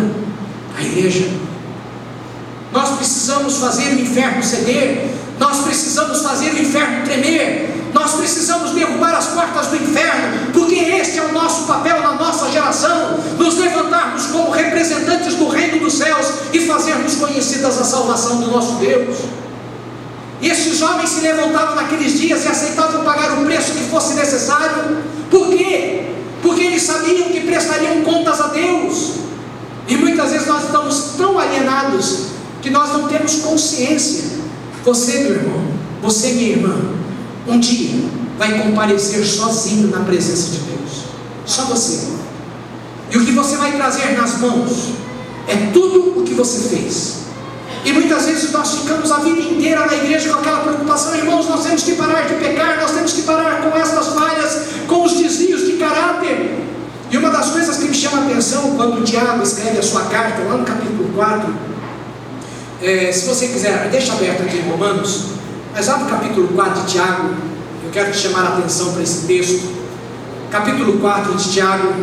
a igreja. Nós precisamos fazer o inferno ceder, nós precisamos fazer o inferno tremer, nós precisamos derrubar as portas do inferno, porque este é o nosso papel na nossa geração, nos levantarmos como representantes do reino dos céus e fazermos conhecidas a salvação do nosso Deus. E estes homens se levantavam naqueles dias e aceitavam pagar o preço que fosse necessário. Por quê? Porque eles sabiam que prestariam contas a Deus. E muitas vezes nós estamos tão alienados que nós não temos consciência. Você, meu irmão, você, minha irmã, um dia vai comparecer sozinho na presença de Deus. Só você. E o que você vai trazer nas mãos é tudo o que você fez. E muitas vezes nós ficamos a vida inteira na igreja com aquela preocupação: irmãos, nós temos que parar de pecar, nós temos que parar com estas falhas, com os desvios de caráter. E uma das coisas que me chama a atenção quando Tiago escreve a sua carta, lá no capítulo 4, se você quiser, deixa aberto aqui em Romanos, mas lá no capítulo 4 de Tiago, eu quero te chamar a atenção para esse texto, capítulo 4 de Tiago,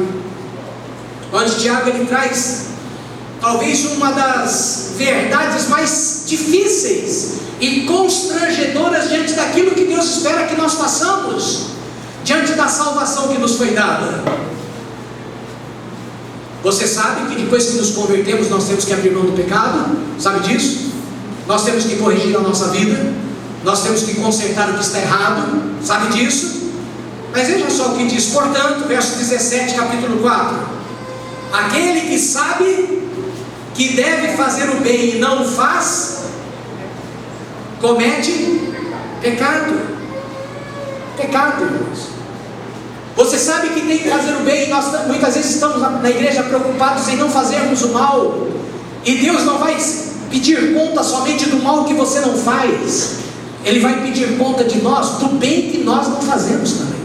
onde Tiago ele traz talvez uma das verdades mais difíceis e constrangedoras diante daquilo que Deus espera que nós façamos, diante da salvação que nos foi dada. Você sabe que depois que nos convertemos nós temos que abrir mão do pecado, sabe disso? Nós temos que corrigir a nossa vida, nós temos que consertar o que está errado, sabe disso? Mas veja só o que diz: portanto, verso 17, capítulo 4: aquele que sabe que deve fazer o bem e não o faz, comete pecado. Pecado, irmãos. Você sabe que tem que fazer o bem, e nós muitas vezes estamos na igreja preocupados em não fazermos o mal, e Deus não vai pedir conta somente do mal que você não faz, Ele vai pedir conta de nós, do bem que nós não fazemos também.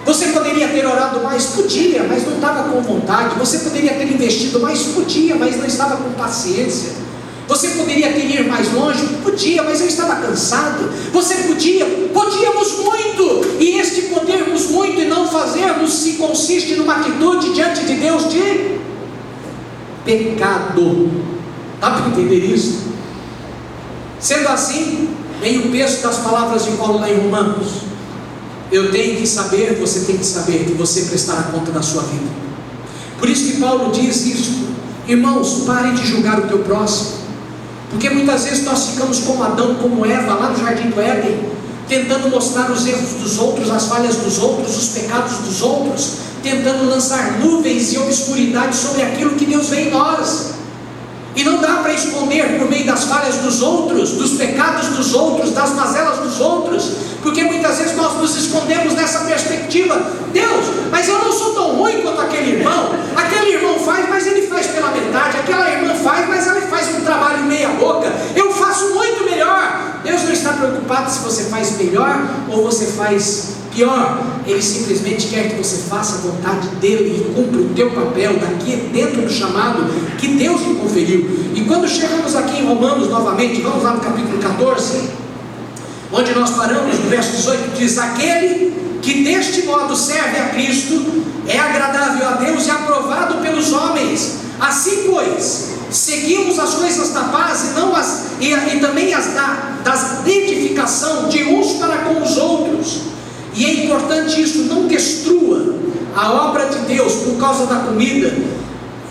Você poderia ter orado mais? Podia, mas não estava com vontade. Você poderia ter investido mais? Podia, mas não estava com paciência. Você poderia ter ido mais longe? Podia, mas eu estava cansado. Você podíamos muito, e este podermos muito e não fazermos se consiste numa atitude diante de Deus de pecado. Dá para entender isso? Sendo assim, vem o peso das palavras de Paulo lá em Romanos. Eu tenho que saber, você tem que saber que você prestará conta da sua vida. Por isso que Paulo diz isso: irmãos, pare de julgar o teu próximo. Porque muitas vezes nós ficamos como Adão, como Eva, lá no jardim do Éden, tentando mostrar os erros dos outros, as falhas dos outros, os pecados dos outros, tentando lançar nuvens e obscuridade sobre aquilo que Deus vê em nós. E não dá para esconder por meio das falhas dos outros, dos pecados dos outros, das mazelas dos outros, porque muitas vezes nós nos escondemos nessa perspectiva: Deus, mas eu não sou tão ruim quanto aquele irmão faz, mas ele faz pela metade, aquela irmã faz, mas ela faz um trabalho meia boca, eu faço muito melhor. Deus não está preocupado se você faz melhor ou você faz pior. Ele simplesmente quer que você faça a vontade dele e cumpra o teu papel daqui dentro do chamado que Deus lhe conferiu. E quando chegamos aqui em Romanos novamente, vamos lá no capítulo 14, onde nós paramos no verso 18, diz: aquele que deste modo serve a Cristo é agradável a Deus e aprovado pelos homens. Assim pois, seguimos as coisas da paz e também as da edificação de uns para com os outros. E é importante isso: não destrua a obra de Deus por causa da comida.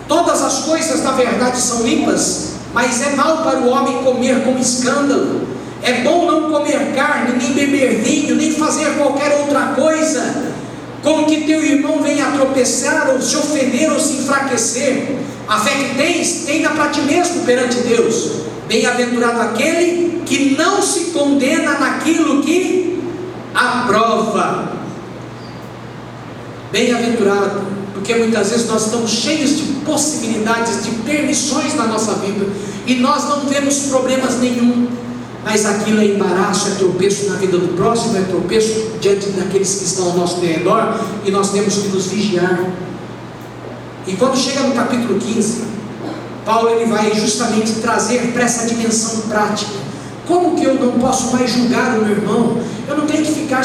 Todas as coisas na verdade são limpas, mas é mal para o homem comer com escândalo. É bom não comer carne, nem beber vinho, nem fazer qualquer outra coisa com que teu irmão venha a tropeçar, ou se ofender, ou se enfraquecer. A fé que tens, tenha para ti mesmo perante Deus. Bem-aventurado aquele que não se condena naquilo que aprova. Bem-aventurado, porque muitas vezes nós estamos cheios de possibilidades, de permissões na nossa vida, e nós não vemos problemas nenhum, mas aquilo é embaraço, é tropeço na vida do próximo, é tropeço diante daqueles que estão ao nosso redor, e nós temos que nos vigiar. E quando chega no capítulo 15, Paulo ele vai justamente trazer para essa dimensão prática: como que eu não posso mais julgar o meu irmão? Eu não tenho que ficar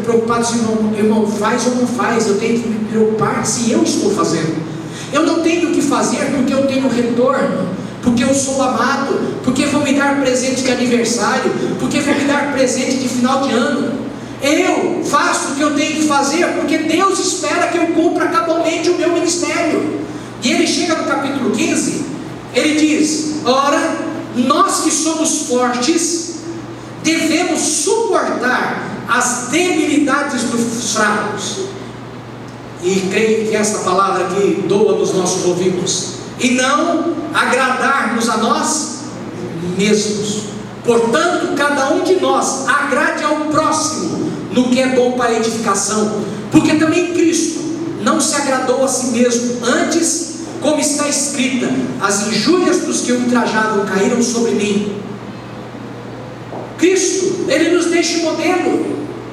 preocupado se o meu irmão faz ou não faz, eu tenho que me preocupar se eu estou fazendo. Eu não tenho que fazer porque eu tenho retorno, porque eu sou amado, porque vão me dar presente de aniversário, porque vão me dar presente de final de ano. Eu faço o que eu tenho que fazer porque Deus espera que eu cumpra cabalmente o meu ministério. E ele chega no capítulo 15, ele diz: ora, nós que somos fortes devemos suportar as debilidades dos fracos. E creio que esta palavra aqui doa nos nossos ouvidos. E não agradarmos a nós mesmos. Portanto, cada um de nós agrade ao próximo no que é bom para a edificação, Porque também Cristo não se agradou a si mesmo, antes, como está escrita, as injúrias dos que o ultrajaram caíram sobre mim. Cristo, Ele nos deixa um modelo,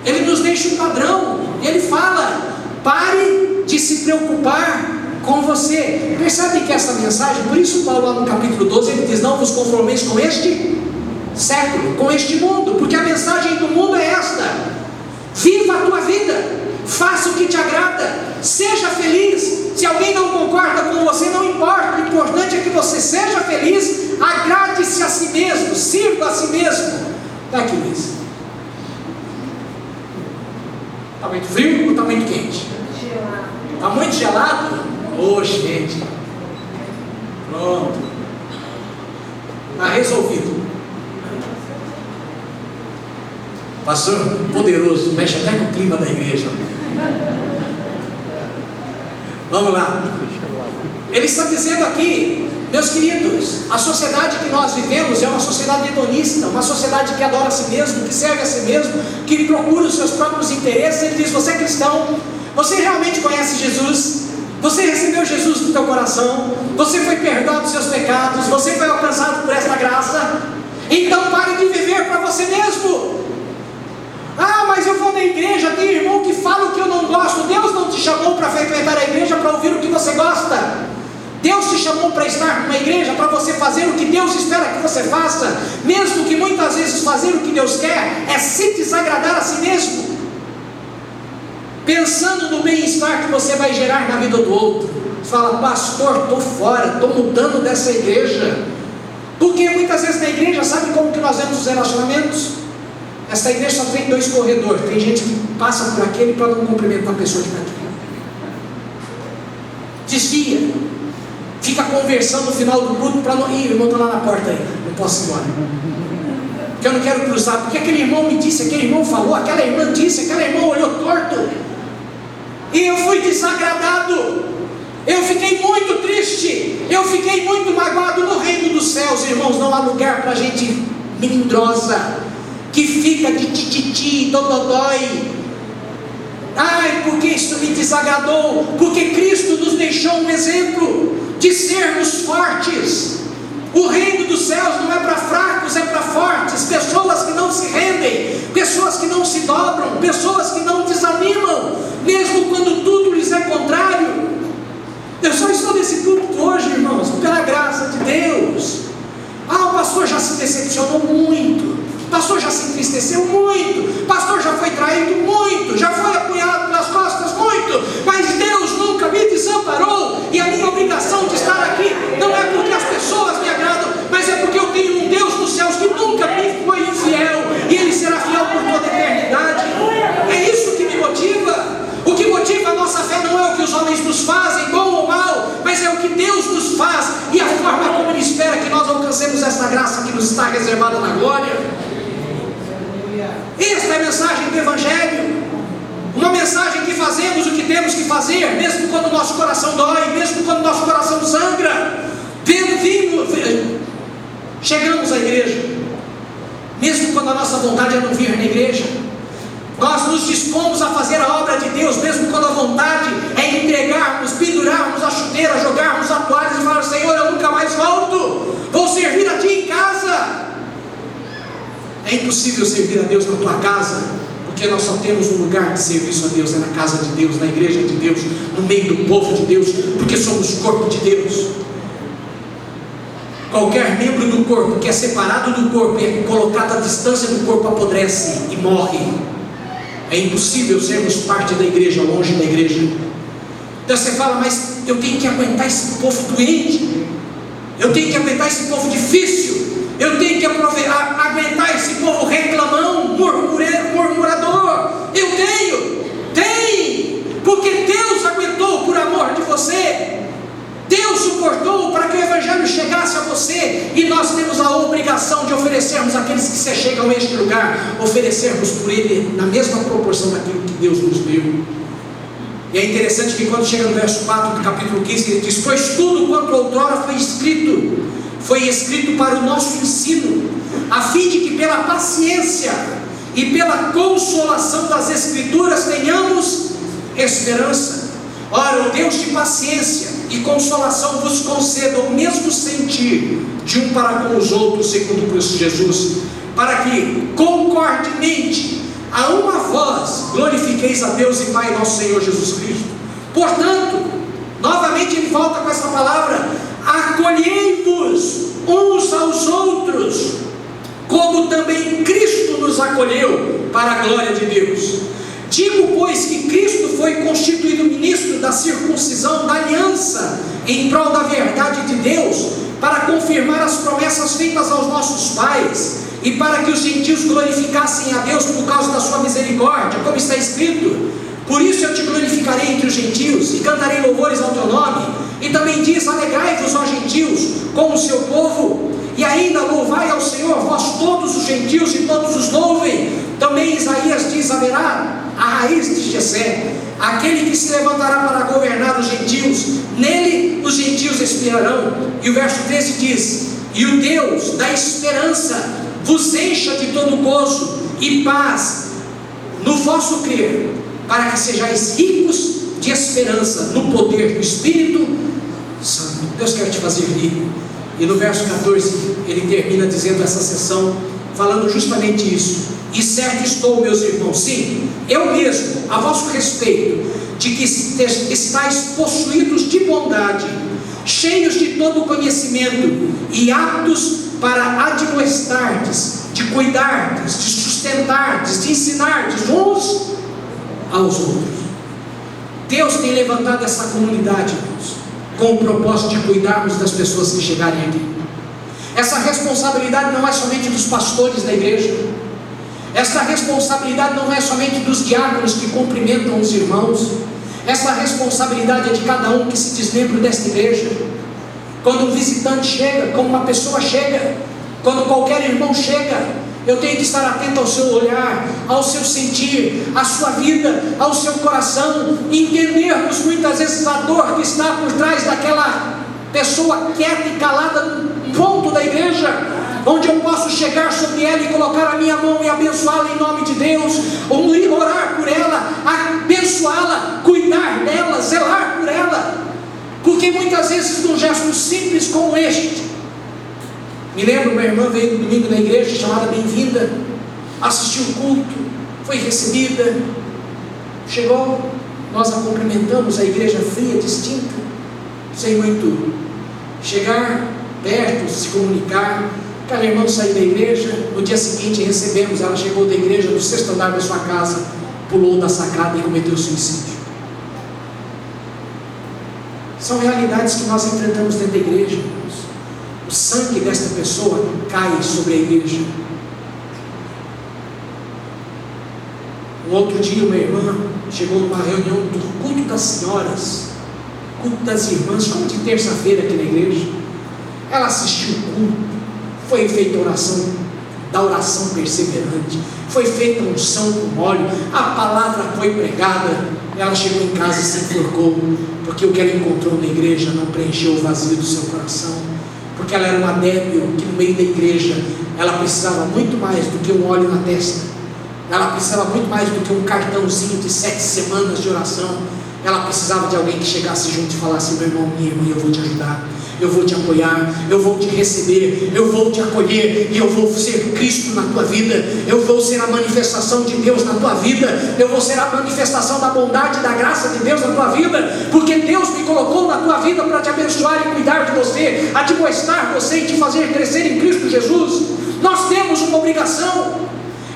Ele nos deixa um padrão, Ele fala: pare de se preocupar com você. Percebe que essa mensagem, por isso Paulo lá no capítulo 12, ele diz: não vos conformeis com este século, com este mundo, porque a mensagem do mundo é esta: viva a tua vida, faça o que te agrada, seja feliz. Se alguém não concorda com você, não importa, o importante é que você seja feliz, agrade-se a si mesmo, sirva a si mesmo. Está aqui, Luiz. Está muito frio ou está muito quente? Está muito gelado? Ô, gente, pronto, está resolvido. Pastor poderoso, mexe até com o clima da igreja. Vamos lá. Ele está dizendo aqui, meus queridos, a sociedade que nós vivemos é uma sociedade hedonista, uma sociedade que adora a si mesmo, que serve a si mesmo, que procura os seus próprios interesses. Ele diz: você é cristão, você realmente conhece Jesus, você recebeu Jesus no teu coração, você foi perdoado dos seus pecados, você foi alcançado por esta graça, então pare de viver para você mesmo. Ah, mas eu vou na igreja, tem irmão que fala o que eu não gosto. Deus não te chamou para frequentar a igreja para ouvir o que você gosta. Deus te chamou para estar numa igreja para você fazer o que Deus espera que você faça, mesmo que muitas vezes fazer o que Deus quer é se desagradar a si mesmo, pensando no bem-estar que você vai gerar na vida do outro. Você fala: pastor, estou fora, estou mudando dessa igreja. Porque muitas vezes na igreja, sabe como que nós vemos os relacionamentos? Essa igreja só tem 2 corredores. Tem gente que passa por aquele para não cumprimentar a pessoa que está aqui. Desvia. Fica conversando no final do culto para não... Ih, o irmão está lá na porta aí, não posso ir embora. Porque eu não quero cruzar. Porque aquele irmão me disse, aquele irmão falou, aquela irmã disse, aquela irmã olhou torto. E eu fui desagradado. Eu fiquei muito triste. Eu fiquei muito magoado. No reino dos céus, irmãos, não há lugar para gente melindrosa, que fica de tititi, dodói. Ai, porque isso me desagradou. Porque Cristo nos deixou um exemplo de sermos fortes. O reino dos céus não é para fracos, é para fortes. Pessoas que não se rendem, pessoas que não se dobram, pessoas que não desanimam, mesmo quando tudo lhes é contrário. Eu só estou nesse púlpito hoje, irmãos, pela graça de Deus. Ah, o pastor já se decepcionou muito, o pastor já se entristeceu muito, o pastor já foi traído muito, já foi apunhalado pelas costas muito, mas Deus nunca me desamparou. E a minha obrigação de estar aqui não é porque as pessoas me agradam, mas é porque eu tenho um Deus nos céus que nunca me foi infiel, e Ele será fiel por toda a eternidade. É isso que me motiva. O que motiva a nossa fé não é o que os homens nos fazem, bom ou mal, mas é o que Deus nos faz e a forma como Ele espera que nós alcancemos essa graça que nos está reservada na glória. Esta é a mensagem do Evangelho. Uma mensagem que fazemos o que temos que fazer, mesmo quando o nosso coração dói, mesmo quando o nosso coração sangra. Chegamos à igreja, mesmo quando a nossa vontade é não vir na igreja. Nós nos dispomos a fazer a obra de Deus, mesmo quando a vontade é entregarmos, pendurarmos a chuteira, jogarmos a toalha e falar: Senhor, eu nunca mais volto, vou servir a Ti em casa. É impossível servir a Deus na tua casa, porque nós só temos um lugar de serviço a Deus, é na casa de Deus, na igreja de Deus, no meio do povo de Deus, porque somos corpo de Deus. Qualquer membro do corpo que é separado do corpo e é colocado à distância do corpo apodrece e morre. É impossível sermos parte da igreja, longe da igreja. Então você fala: mas eu tenho que aguentar esse povo doente, eu tenho que aguentar esse povo difícil, eu tenho que aguentar esse povo reclamão, murmurador. Eu tenho, porque Deus aguentou por amor de você. Deus suportou para que o Evangelho chegasse a você, e nós temos a obrigação de oferecermos àqueles que se chegam a este lugar, oferecermos por Ele na mesma proporção daquilo que Deus nos deu. E é interessante que quando chega no verso 4 do capítulo 15, ele diz: pois tudo quanto outrora foi escrito para o nosso ensino, a fim de que pela paciência e pela consolação das Escrituras tenhamos esperança. Ora, o Deus de paciência e consolação vos conceda o mesmo sentir de um para com os outros, segundo Cristo Jesus, para que concordemente a uma voz glorifiqueis a Deus e Pai nosso Senhor Jesus Cristo. Portanto, novamente ele volta com essa palavra: acolhei-vos uns aos outros, como também Cristo nos acolheu, para a glória de Deus. Digo, pois, que Cristo foi constituído ministro da circuncisão, da aliança, em prol da verdade de Deus, para confirmar as promessas feitas aos nossos pais, e para que os gentios glorificassem a Deus por causa da sua misericórdia, como está escrito: por isso eu te glorificarei entre os gentios, e cantarei louvores ao teu nome. E também diz: alegrai-vos, ó gentios, com o seu povo, e ainda louvai ao Senhor, vós todos os gentios, e todos os louvem. Também Isaías diz: haverá a raiz de Jessé, aquele que se levantará para governar os gentios, nele os gentios expirarão. E o verso 13 diz: e o Deus da esperança vos encha de todo gozo e paz no vosso crer, para que sejais ricos de esperança no poder do Espírito Santo. Deus quer te fazer rico. E no verso 14 ele termina dizendo essa sessão, falando justamente isso: e certo estou, meus irmãos, sim, eu mesmo, a vosso respeito, de que estáis possuídos de bondade, cheios de todo conhecimento, e aptos para admoestardes, de cuidardes, de sustentardes, de ensinardes uns aos outros. Deus tem levantado essa comunidade, irmãos, com o propósito de cuidarmos das pessoas que chegarem aqui. Essa responsabilidade não é somente dos pastores da igreja, essa responsabilidade não é somente dos diáconos que cumprimentam os irmãos, essa responsabilidade é de cada um que se diz membro desta igreja. Quando um visitante chega, quando uma pessoa chega, quando qualquer irmão chega, eu tenho que estar atento ao seu olhar, ao seu sentir, à sua vida, ao seu coração, entendermos muitas vezes a dor que está por trás daquela pessoa quieta e calada no ponto da igreja, onde eu posso chegar sobre ela e colocar a minha mão e abençoá-la em nome de Deus, ou orar por ela, abençoá-la, cuidar dela, zelar por ela, porque muitas vezes num gesto simples como este, me lembro, minha irmã veio no domingo na igreja, chamada Bem-vinda, assistiu o culto, foi recebida, chegou, nós a cumprimentamos, a igreja fria, distinta, sem muito chegar perto, se comunicar. Aquela irmã saiu da igreja, no dia seguinte recebemos, ela chegou da igreja, do 6º andar da sua casa, pulou da sacada e cometeu suicídio. São realidades que nós enfrentamos dentro da igreja, irmãos. O sangue desta pessoa cai sobre a igreja. Um outro dia uma irmã chegou numa reunião do culto das senhoras, culto das irmãs, como de terça-feira aqui na igreja. Ela assistiu o culto, foi feita a oração, da oração perseverante, foi feita a unção com óleo, a palavra foi pregada. Ela chegou em casa e se enforcou, porque o que ela encontrou na igreja não preencheu o vazio do seu coração, porque ela era uma débil que no meio da igreja ela precisava muito mais do que um óleo na testa, ela precisava muito mais do que um cartãozinho de 7 semanas de oração. Ela precisava de alguém que chegasse junto e falasse: meu irmão, minha irmã, eu vou te ajudar, eu vou te apoiar, eu vou te receber, eu vou te acolher, e eu vou ser Cristo na tua vida, eu vou ser a manifestação de Deus na tua vida, eu vou ser a manifestação da bondade e da graça de Deus na tua vida, porque Deus me colocou na tua vida para te abençoar e cuidar de você, admoestar você e te fazer crescer em Cristo Jesus. Nós temos uma obrigação.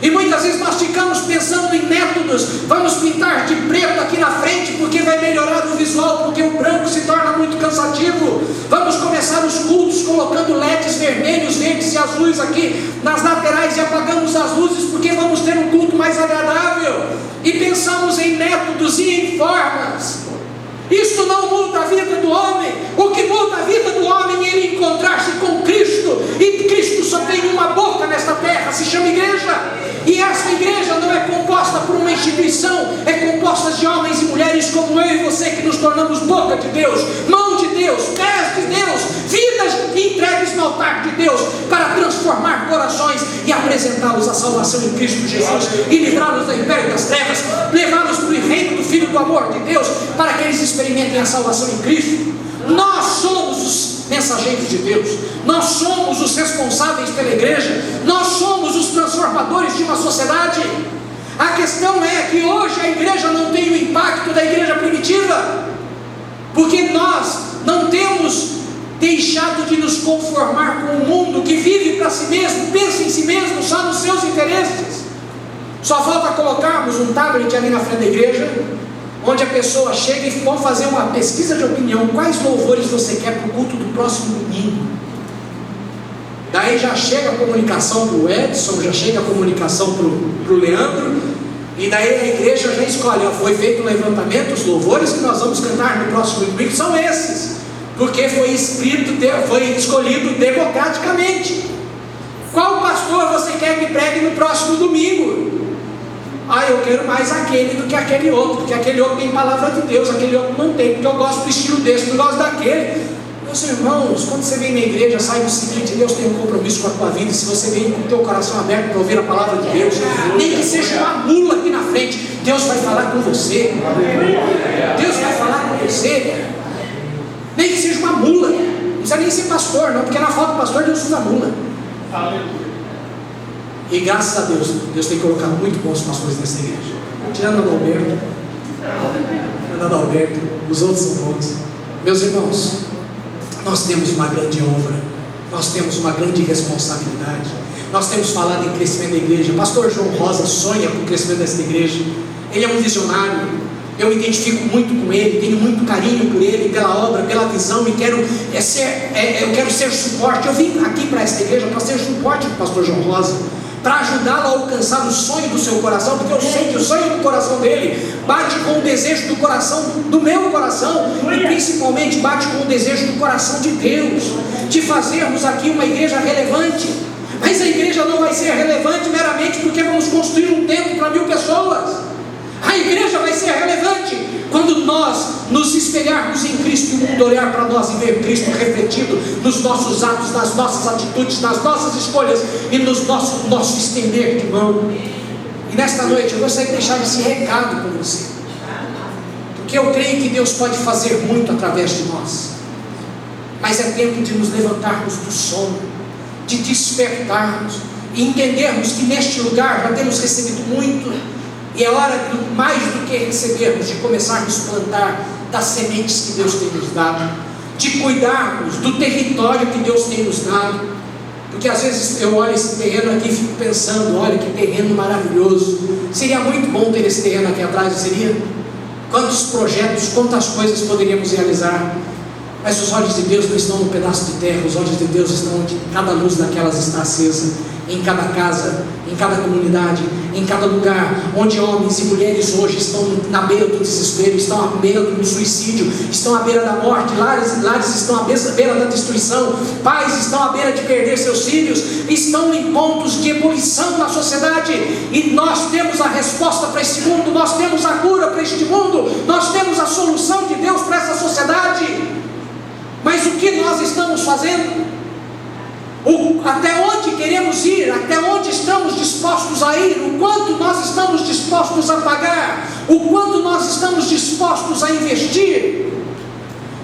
E muitas vezes nós ficamos pensando em métodos. Vamos pintar de preto aqui na frente porque vai melhorar o visual, porque o branco se torna muito cansativo. Vamos começar os cultos colocando LEDs vermelhos, verdes e azuis aqui nas laterais, e apagamos as luzes porque vamos ter um culto mais agradável. E pensamos em métodos e em formas. Isso não muda a vida do homem. O que muda a vida do homem é ele encontrar-se com Cristo. E Cristo só tem uma boca nesta terra, se chama igreja. E essa igreja não é composta por uma instituição, é composta de homens e mulheres como eu e você, que nos tornamos boca de Deus, mão de Deus, pés de Deus, vidas entregues na no altar de Deus para transformar corações e apresentá-los à salvação em Cristo Jesus e livrá-los do império das trevas, levá-los para o reino do Filho do amor de Deus, para que eles experimentem a salvação em Cristo. Nós somos os mensageiros de Deus, nós somos os responsáveis pela igreja, nós somos os transformadores de uma sociedade. A questão é que hoje a igreja não tem o impacto da igreja primitiva, porque nós não temos deixado de nos conformar com o mundo que vive para si mesmo, pensa em si mesmo, só nos seus interesses. Só falta colocarmos um tablet ali na frente da igreja, onde a pessoa chega e vão fazer uma pesquisa de opinião: quais louvores você quer para o culto do próximo domingo? Daí já chega a comunicação para o Edson, já chega a comunicação para o Leandro, e daí a igreja já escolhe: foi feito o levantamento, os louvores que nós vamos cantar no próximo domingo são esses, porque foi escolhido democraticamente. Qual pastor você quer que pregue no próximo domingo? Eu quero mais aquele do que aquele outro, porque aquele outro tem palavra de Deus, aquele outro não tem, porque eu gosto do estilo desse, eu gosto daquele. Meus irmãos, quando você vem na igreja, saiba o seguinte: Deus tem um compromisso com a tua vida. Se você vem com o teu coração aberto para ouvir a palavra de Deus, nem que seja uma mula aqui na frente, Deus vai falar com você. Deus vai falar com você. Nem que seja uma mula, não precisa nem ser pastor, não, porque na falta do pastor Deus usa mula. E graças a Deus, Deus tem colocado muito bons pastores nessa igreja, tirando Adalberto, os outros são bons. Meus irmãos, nós temos uma grande honra, nós temos uma grande responsabilidade. Nós temos falado em crescimento da igreja. Pastor João Rosa sonha com o crescimento dessa igreja. Ele é um visionário, eu me identifico muito com ele, tenho muito carinho por ele, pela obra, pela visão, e eu quero ser suporte. Eu vim aqui para esta igreja para ser suporte do pastor João Rosa, para ajudá-lo a alcançar o sonho do seu coração, porque eu sei que o sonho do coração dele bate com o desejo do coração, do meu coração, e principalmente bate com o desejo do coração de Deus, de fazermos aqui uma igreja relevante. Mas a igreja não vai ser relevante meramente porque vamos construir um templo para 1000 pessoas. A igreja vai ser relevante quando nós nos espelharmos em Cristo e o mundo olhar para nós e ver Cristo refletido nos nossos atos, nas nossas atitudes, nas nossas escolhas e no nosso estender de mão. E nesta noite eu gostaria de deixar esse recado com você, porque eu creio que Deus pode fazer muito através de nós, mas é tempo de nos levantarmos do sono, de despertarmos e entendermos que neste lugar já temos recebido muito. E é hora, mais do que recebermos, de começarmos a plantar das sementes que Deus tem nos dado, de cuidarmos do território que Deus tem nos dado. Porque às vezes eu olho esse terreno aqui e fico pensando: olha que terreno maravilhoso, seria muito bom ter esse terreno aqui atrás, não seria? Quantos projetos, quantas coisas poderíamos realizar. Mas os olhos de Deus não estão no pedaço de terra, os olhos de Deus estão onde cada luz daquelas está acesa, em cada casa, em cada comunidade, em cada lugar, onde homens e mulheres hoje estão na beira do desespero, estão à beira do suicídio, estão à beira da morte, lares estão à beira da destruição, pais estão à beira de perder seus filhos, estão em pontos de ebulição na sociedade, e nós temos a resposta para este mundo, nós temos a cura para este mundo, nós temos a solução de Deus para essa sociedade. Mas o que nós estamos fazendo? Até onde queremos ir? Até onde estamos dispostos a ir? O quanto nós estamos dispostos a pagar? O quanto nós estamos dispostos a investir?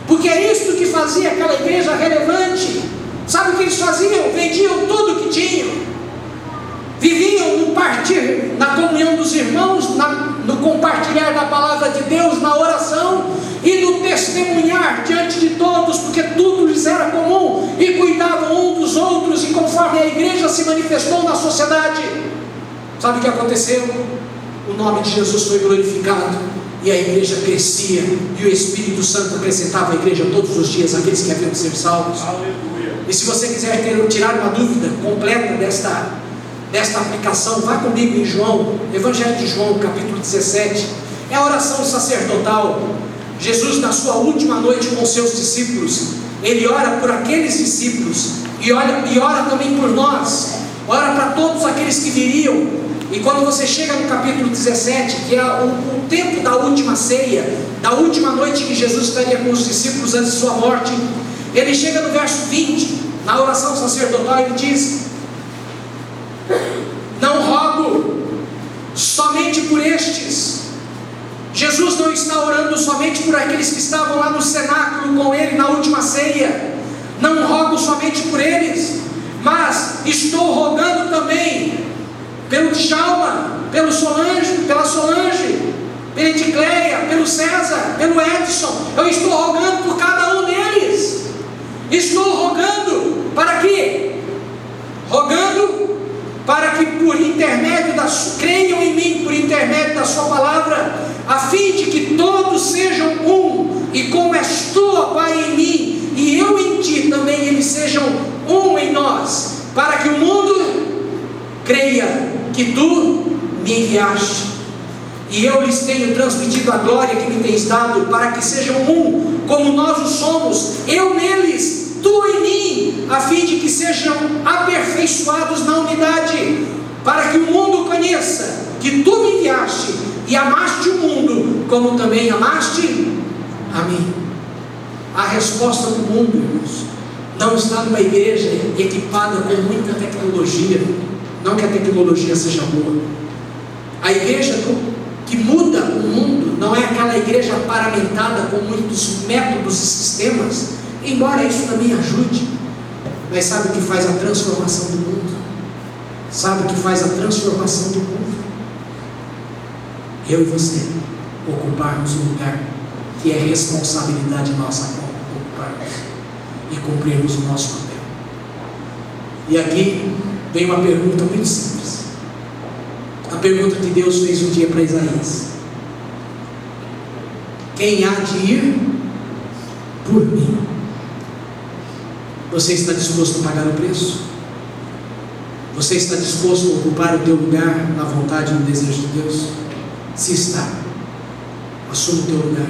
Porque é isso que fazia aquela igreja relevante. Sabe o que eles faziam? Vendiam tudo que tinham, viviam no partir, na comunhão dos irmãos, no compartilhar da palavra de Deus, na oração e no testemunhar diante de todos, porque tudo lhes era comum, e cuidavam um dos outros, e conforme a igreja se manifestou na sociedade, sabe o que aconteceu? O nome de Jesus foi glorificado, e a igreja crescia, e o Espírito Santo acrescentava à igreja todos os dias aqueles que haviam de ser salvos. Aleluia. E se você quiser tirar uma dúvida completa desta aplicação, vá comigo em João, Evangelho de João, capítulo 17, é a oração sacerdotal. Jesus, na sua última noite com seus discípulos, ele ora por aqueles discípulos, e ora também por nós, ora para todos aqueles que viriam. E quando você chega no capítulo 17, que é o tempo da última ceia, da última noite que Jesus estaria com os discípulos antes de sua morte, ele chega no verso 20, Na oração sacerdotal ele diz: não rogo somente por estes. Jesus não está orando somente por aqueles que estavam lá no cenáculo com ele na última ceia. Não rogo somente por eles, mas estou rogando também pelo Djalma, pela Solange, pela Edicleia, pelo César, pelo Edson. Eu estou rogando por cada um deles. Estou rogando para quê? Rogando para que por intermédio creiam em mim, por intermédio da sua palavra, a fim de que todos sejam um, e como és tu, ó Pai, em mim, e eu em ti também, eles sejam um em nós, para que o mundo creia que tu me enviaste, e eu lhes tenho transmitido a glória que me tens dado, para que sejam um, como nós o somos, eu neles, tu em mim, a fim de que sejam aperfeiçoados na unidade, para que o mundo conheça que tu me enviaste e amaste o mundo, como também amaste a mim. A resposta do mundo, irmãos, não está numa igreja equipada com muita tecnologia. Não que a tecnologia seja boa. A igreja que muda o mundo não é aquela igreja paramentada com muitos métodos e sistemas, embora isso também ajude. Mas sabe o que faz a transformação do mundo? Sabe o que faz a transformação do mundo? Eu e você ocuparmos um lugar que é responsabilidade nossa ocuparmos e cumprirmos o nosso papel. E aqui vem uma pergunta muito simples. A pergunta que Deus fez um dia para Isaías: quem há de ir por mim? Você está disposto a pagar o preço? Você está disposto a ocupar o teu lugar na vontade e no desejo de Deus? Se está, assuma o teu lugar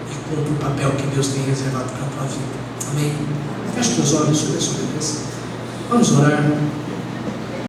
e cumpra o papel que Deus tem reservado para a tua vida. Amém? Feche teus olhos sobre a sua cabeça. Vamos orar.